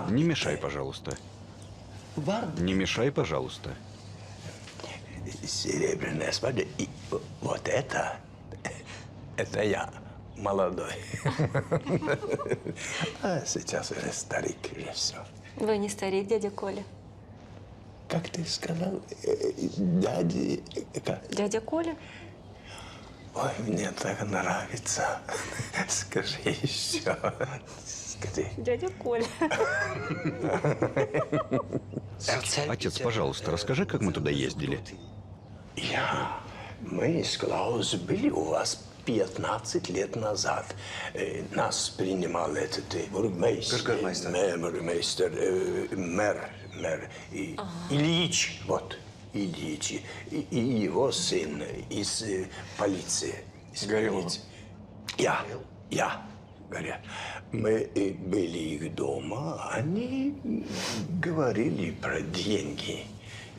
Не мешай, пожалуйста. Не мешай, пожалуйста. Серебряная свадьба. И вот это я молодой. А сейчас я старик уже все. Вы не старик, дядя Коля. Как ты сказал, дядя... Дядя Коля? Ой, мне так нравится. Скажи еще. Скажи. Дядя Коля. Отец, пожалуйста, расскажи, как мы туда ездили. Я Мы с Клаус были у вас 15 лет назад. Нас принимал этот мэр Ильич, вот, Ильич, и его сын из полиции. Горелов. Я, говорят. Мы были их дома, они говорили про деньги.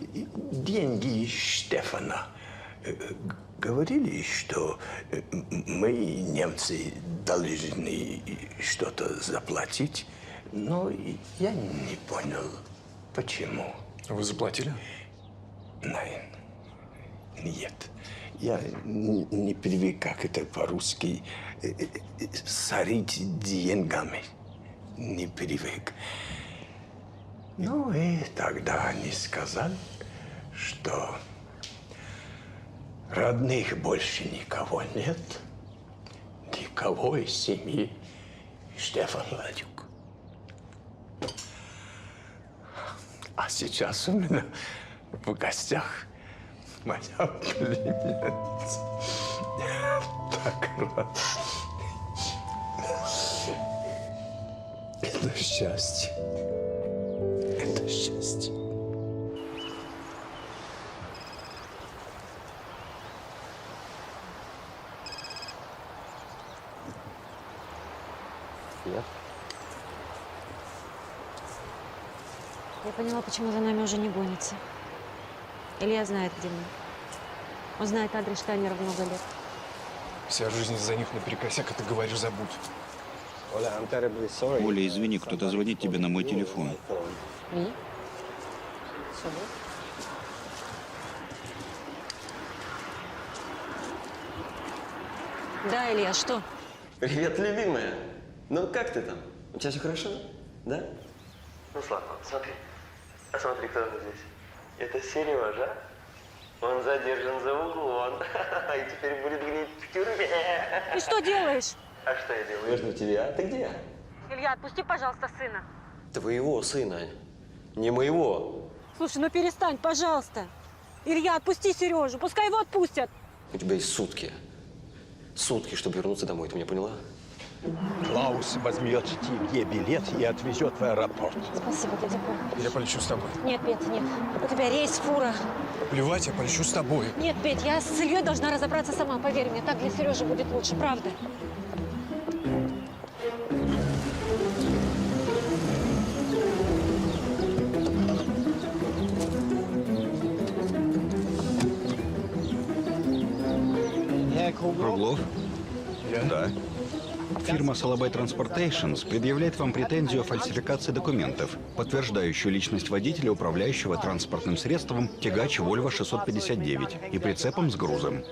Деньги Штефана. Говорили, что мы, немцы, должны что-то заплатить, но я не понял, почему. Вы заплатили? Нет. Я не привык, как это по-русски, сорить деньгами. Не привык. Ну и тогда они сказали, что родных больше никого нет, никого из семьи Штефан Ладюк. А сейчас у меня в гостях моя племянница. Так рад. Это счастье. Это счастье. Я поняла, почему за нами уже не гонится. Илья знает, где мы. Он знает адрес Штайнеров много лет. Вся жизнь из-за них наперекосяк, а ты говоришь, забудь. Оля, извини, кто-то звонит тебе на мой телефон. И? Да, Илья, что? Привет, любимая. Ну, как ты там? У тебя все хорошо? Да? Ну, Слава, смотри. А смотри, кто здесь. Это Сережа. Он задержан за углом. И теперь будет гнить в тюрьме. Ты что делаешь? А что я делаю? Я жду тебя. А ты где? Илья, отпусти, пожалуйста, сына. Твоего сына, не моего. Слушай, ну перестань, пожалуйста. Илья, отпусти Сережу, пускай его отпустят. У тебя есть сутки. Сутки, чтобы вернуться домой. Ты меня поняла? Клаус возьмет тебе билет и отвезет в аэропорт. Спасибо, дядя Коля. Я полечу с тобой. Нет, Петь, нет. У тебя рейс, фура. Плевать, я полечу с тобой. Нет, Петь, я с Ильей должна разобраться сама, поверь мне. Так для Сережи будет лучше, правда. Круглов? Да. Фирма Салабай Transportations предъявляет вам претензию о фальсификации документов, подтверждающую личность водителя, управляющего транспортным средством «Тягач Volvo 659» и прицепом с грузом.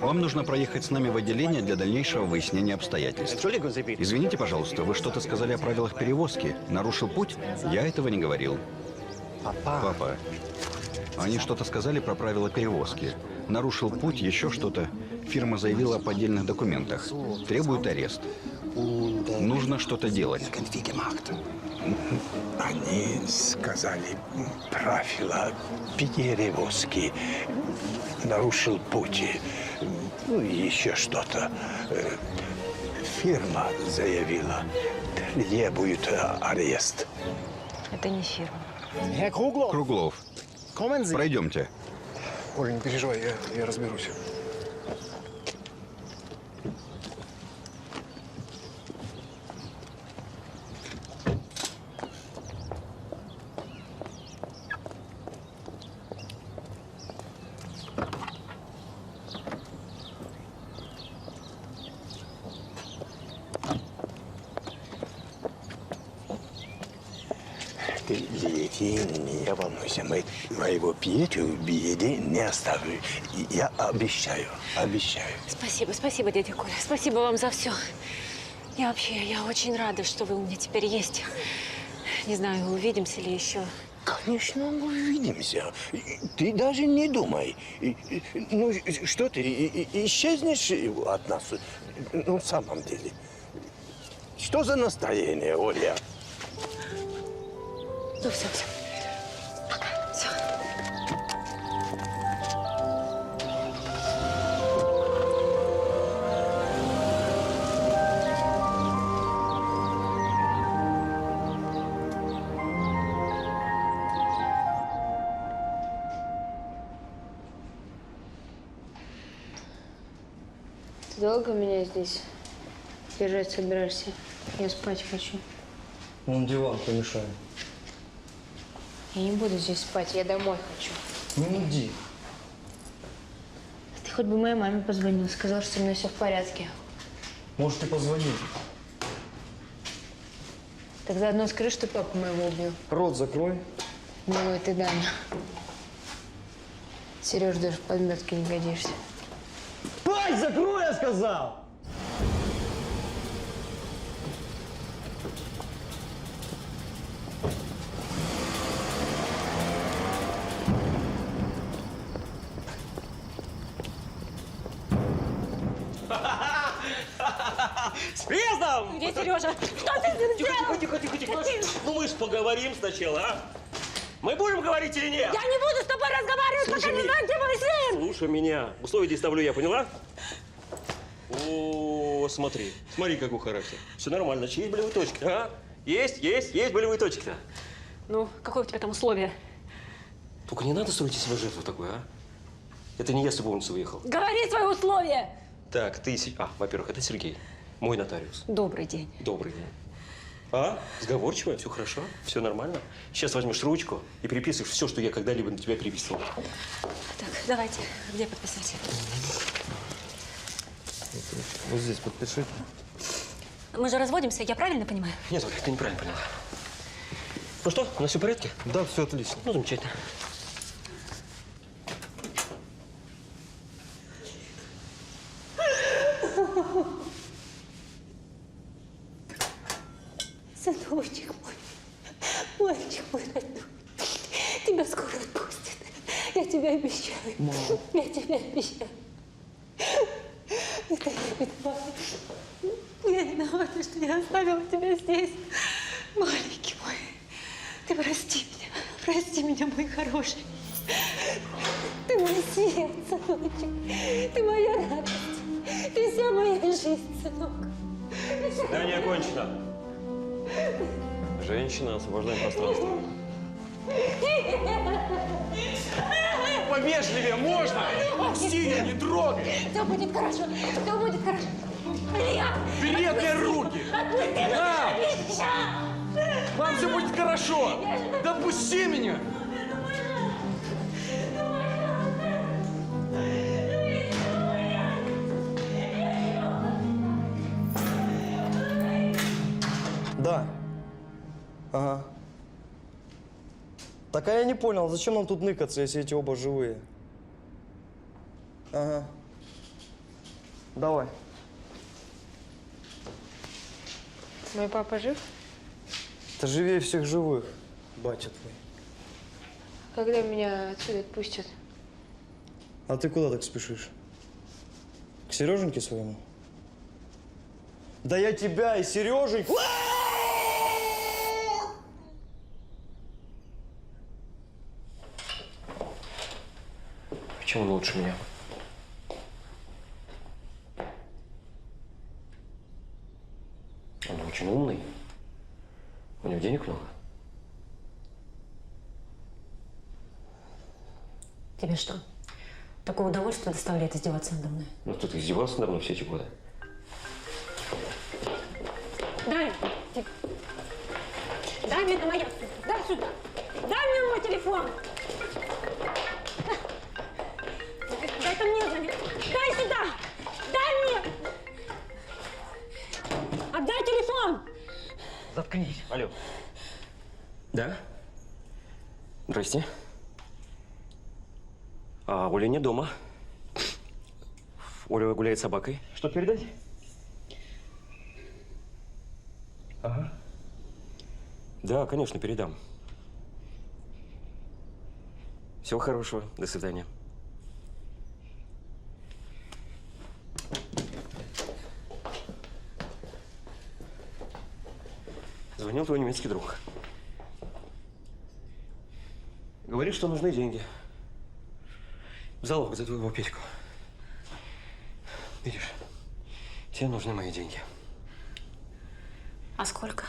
Вам нужно проехать с нами в отделение для дальнейшего выяснения обстоятельств. Извините, пожалуйста, вы что-то сказали о правилах перевозки. Нарушил путь? Я этого не говорил. Папа, они что-то сказали про правила перевозки. Нарушил путь, еще что-то. Фирма заявила о поддельных документах. Требует арест. Нужно что-то делать. Они сказали правила перевозки. Нарушил путь. Ну и еще что-то. Фирма заявила. Требует арест. Это не фирма. Круглов, пройдемте. Оля, не переживай, я разберусь. Ты лети, не волнуйся. Мы моего Петю в беде не оставим. Я обещаю, обещаю. Спасибо, спасибо, дядя Коля. Спасибо вам за все. Я очень рада, что вы у меня теперь есть. Не знаю, увидимся ли еще. Конечно, увидимся. Ты даже не думай. Ну, что ты, исчезнешь от нас? Ну, в самом деле. Что за настроение, Оля? Ну, все. Пока. Все. Ты долго меня здесь держать собираешься? Я спать хочу. Вон диван помешает. Я не буду здесь спать, я домой хочу. Ну иди. Ты хоть бы моей маме позвонил, сказал, что со мной все в порядке. Можете позвонить. Так заодно скажи, что папу моего убил. Рот закрой. Милый ты, Даня. Сереж, даже в подметке не годишься. Пасть закрой, я сказал! С приездом! Где Сережа? Что ты с ним сделал? Тихо. Ну мы ж поговорим сначала, а? Мы будем говорить или нет? Я не буду с тобой разговаривать, пока не знаю, где мой сын! Слушай меня. Условия здесь ставлю я, поняла? О, смотри, какой характер. Все нормально. Чьи есть болевые точки, а? Есть болевые точки-то. Ну, какое у тебя там условие? Только не надо строить из себя жертву такую, а? Это не я с любовницей выехал. Говори свои условия! Так, во-первых, это Сергей, мой нотариус. Добрый день. Добрый день. А? Сговорчивая, все хорошо, все нормально. Сейчас возьмешь ручку и переписываешь все, что я когда-либо на тебя переписывал. Так, давайте. Где подписать? Вот здесь подпишите. Мы же разводимся, я правильно понимаю? Нет, Оля, ты неправильно поняла. Ну что, у нас все в порядке? Да, все отлично. Ну, замечательно. Сыночек мой, мальчик мой родной, тебя скоро отпустят. Я тебе обещаю. Мама. Я тебе обещаю. Это я виновата. Я виновата, что я оставила тебя здесь. Маленький мой, ты прости меня, мой хороший. Ты мой свет, сыночек. Ты моя радость. Ты вся моя жизнь, сынок. Свидание окончено. Женщина, освобождаем пространство. Повежливее можно? Синя, не трогай! Все будет хорошо, все будет хорошо. Бери от меня руки! Мам, все будет хорошо! Да отпусти меня! Да. Ага. Так, а я не понял, зачем нам тут ныкаться, если эти оба живые? Ага. Давай. Мой папа жив? Ты живее всех живых, батя твой. Когда меня отсюда отпустят? А ты куда так спешишь? К Сереженьке своему? Да я тебя и Сереженьку... Почему он лучше меня? Он очень умный. У него денег много. Тебе что, такое удовольствие доставляет издеваться надо мной? Ну, кто-то издевался надо мной все эти годы. Дай мне, это моя. Дай сюда. Дай мне мой телефон. Дай это мне, Даня. Дай сюда. Дай мне. Отдай телефон. Заткнись. Алло. Да? Здрасте. А Оля не дома. Оля гуляет с собакой. Что передать? Ага. Да, конечно, передам. Всего хорошего. До свидания. Звонил твой немецкий друг. Говорит, что нужны деньги. В залог за твоего Петьку. Видишь, тебе нужны мои деньги. А сколько?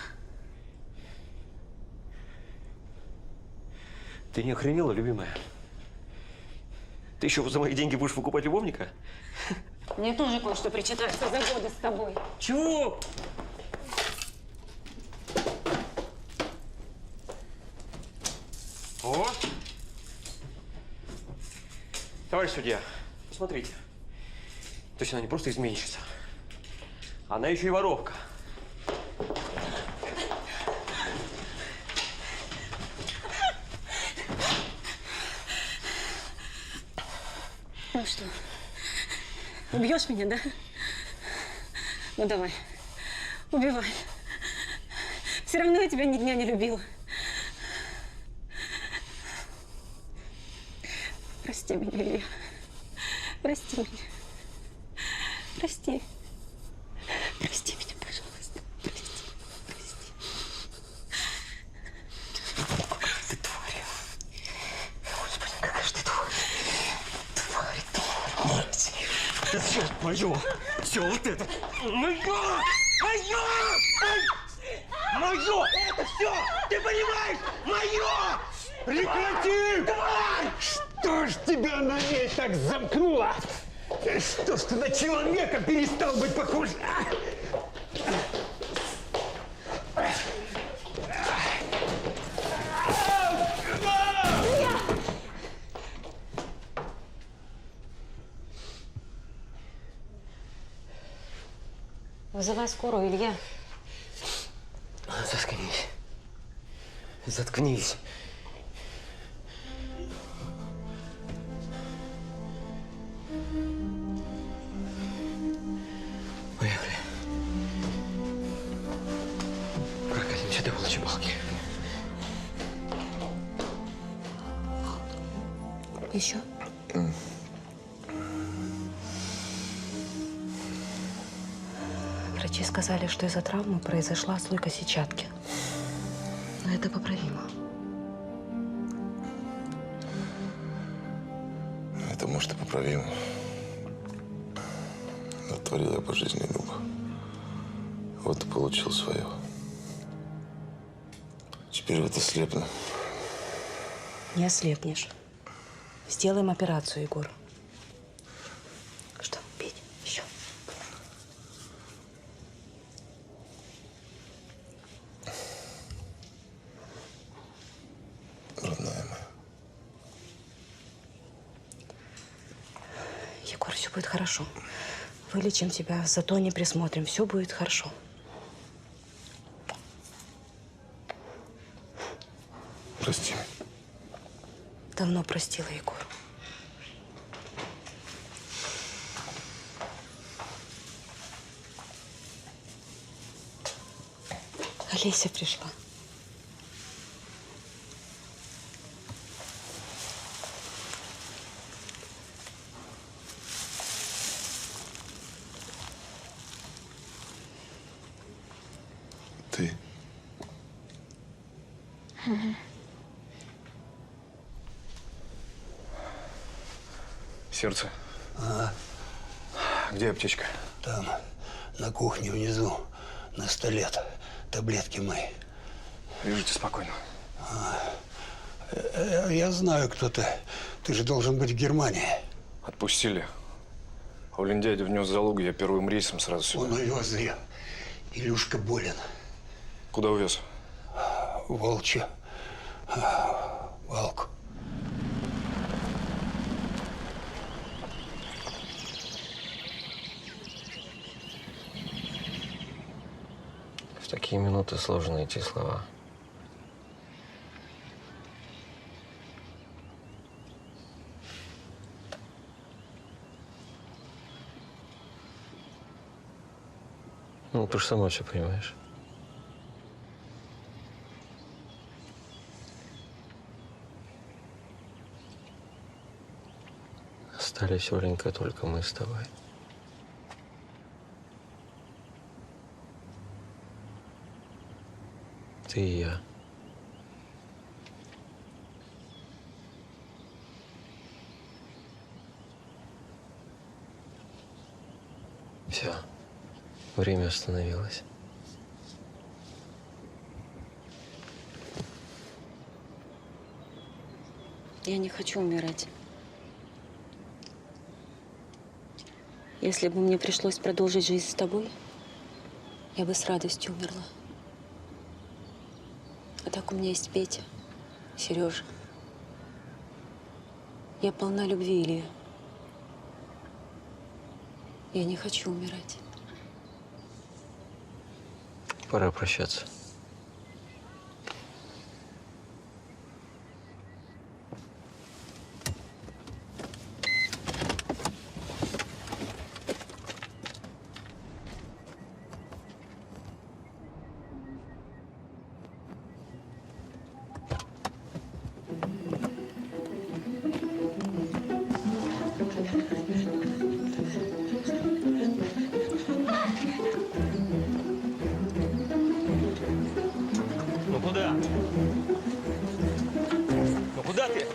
Ты не охренела, любимая? Ты еще за мои деньги будешь выкупать любовника? Мне тоже кое-что причитается за годы с тобой. Чего? О! Товарищ судья, посмотрите. То есть она не просто изменщица, она еще и воровка. Ну что, убьешь меня, да? Ну давай, убивай. Все равно я тебя ни дня не любила. Прости меня, Илья. Прости меня. Прости. Прости меня, пожалуйста. Прости. Прости. Какая ты тварь. Господи, какая же ты тварь. Тварь. Это все мое. Все вот это. Мое! Мое! Мое! Это все! Ты понимаешь? Мое! Прекрати! Тварь! Что ж тебя на ней так замкнуло? Что ж ты на человека перестал быть похож? Вызывай скорую, Илья. Заткнись. Заткнись. Поехали. Прокатимся до Волчьей-Балки. Еще? Врачи сказали, что из-за травмы произошла отслойка сетчатки. Но это поправимо. Это, может, и поправимо. Натворил я по жизни люба. Вот и получил свое. Теперь вот ослепну. Не ослепнешь. Сделаем операцию, Егор. Что, пить? Еще? Родная моя. Егор, все будет хорошо. Вылечим тебя, зато не присмотрим. Все будет хорошо. Прости. Давно простила, Егор. Олеся пришла. Ты. Сердце. Ага. Где аптечка? Там, на кухне внизу, на столе таблетки мои. Лежите спокойно. Я знаю, кто ты. Ты же должен быть в Германии. Отпустили. Олин дядя внес залогу, я первым рейсом сразу сюда. Он увез ее. Илюшка болен. Куда увез? Волчья. Валку. В такие минуты сложно найти слова. Ну, ты же сама все понимаешь. Остались, Оленька, только мы с тобой. Ты и я. Все. Время остановилось. Я не хочу умирать. Я Если бы мне пришлось продолжить жизнь с тобой, я бы с радостью умерла. А так у меня есть Петя, Сережа. Я полна любви, Илья. Я не хочу умирать. Пора прощаться. Ну куда? Ну куда ты?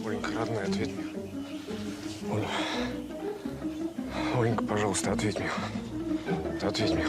Оленька, родная, ответь мне. Оля. Оленька, пожалуйста, ответь мне. Ты ответь мне.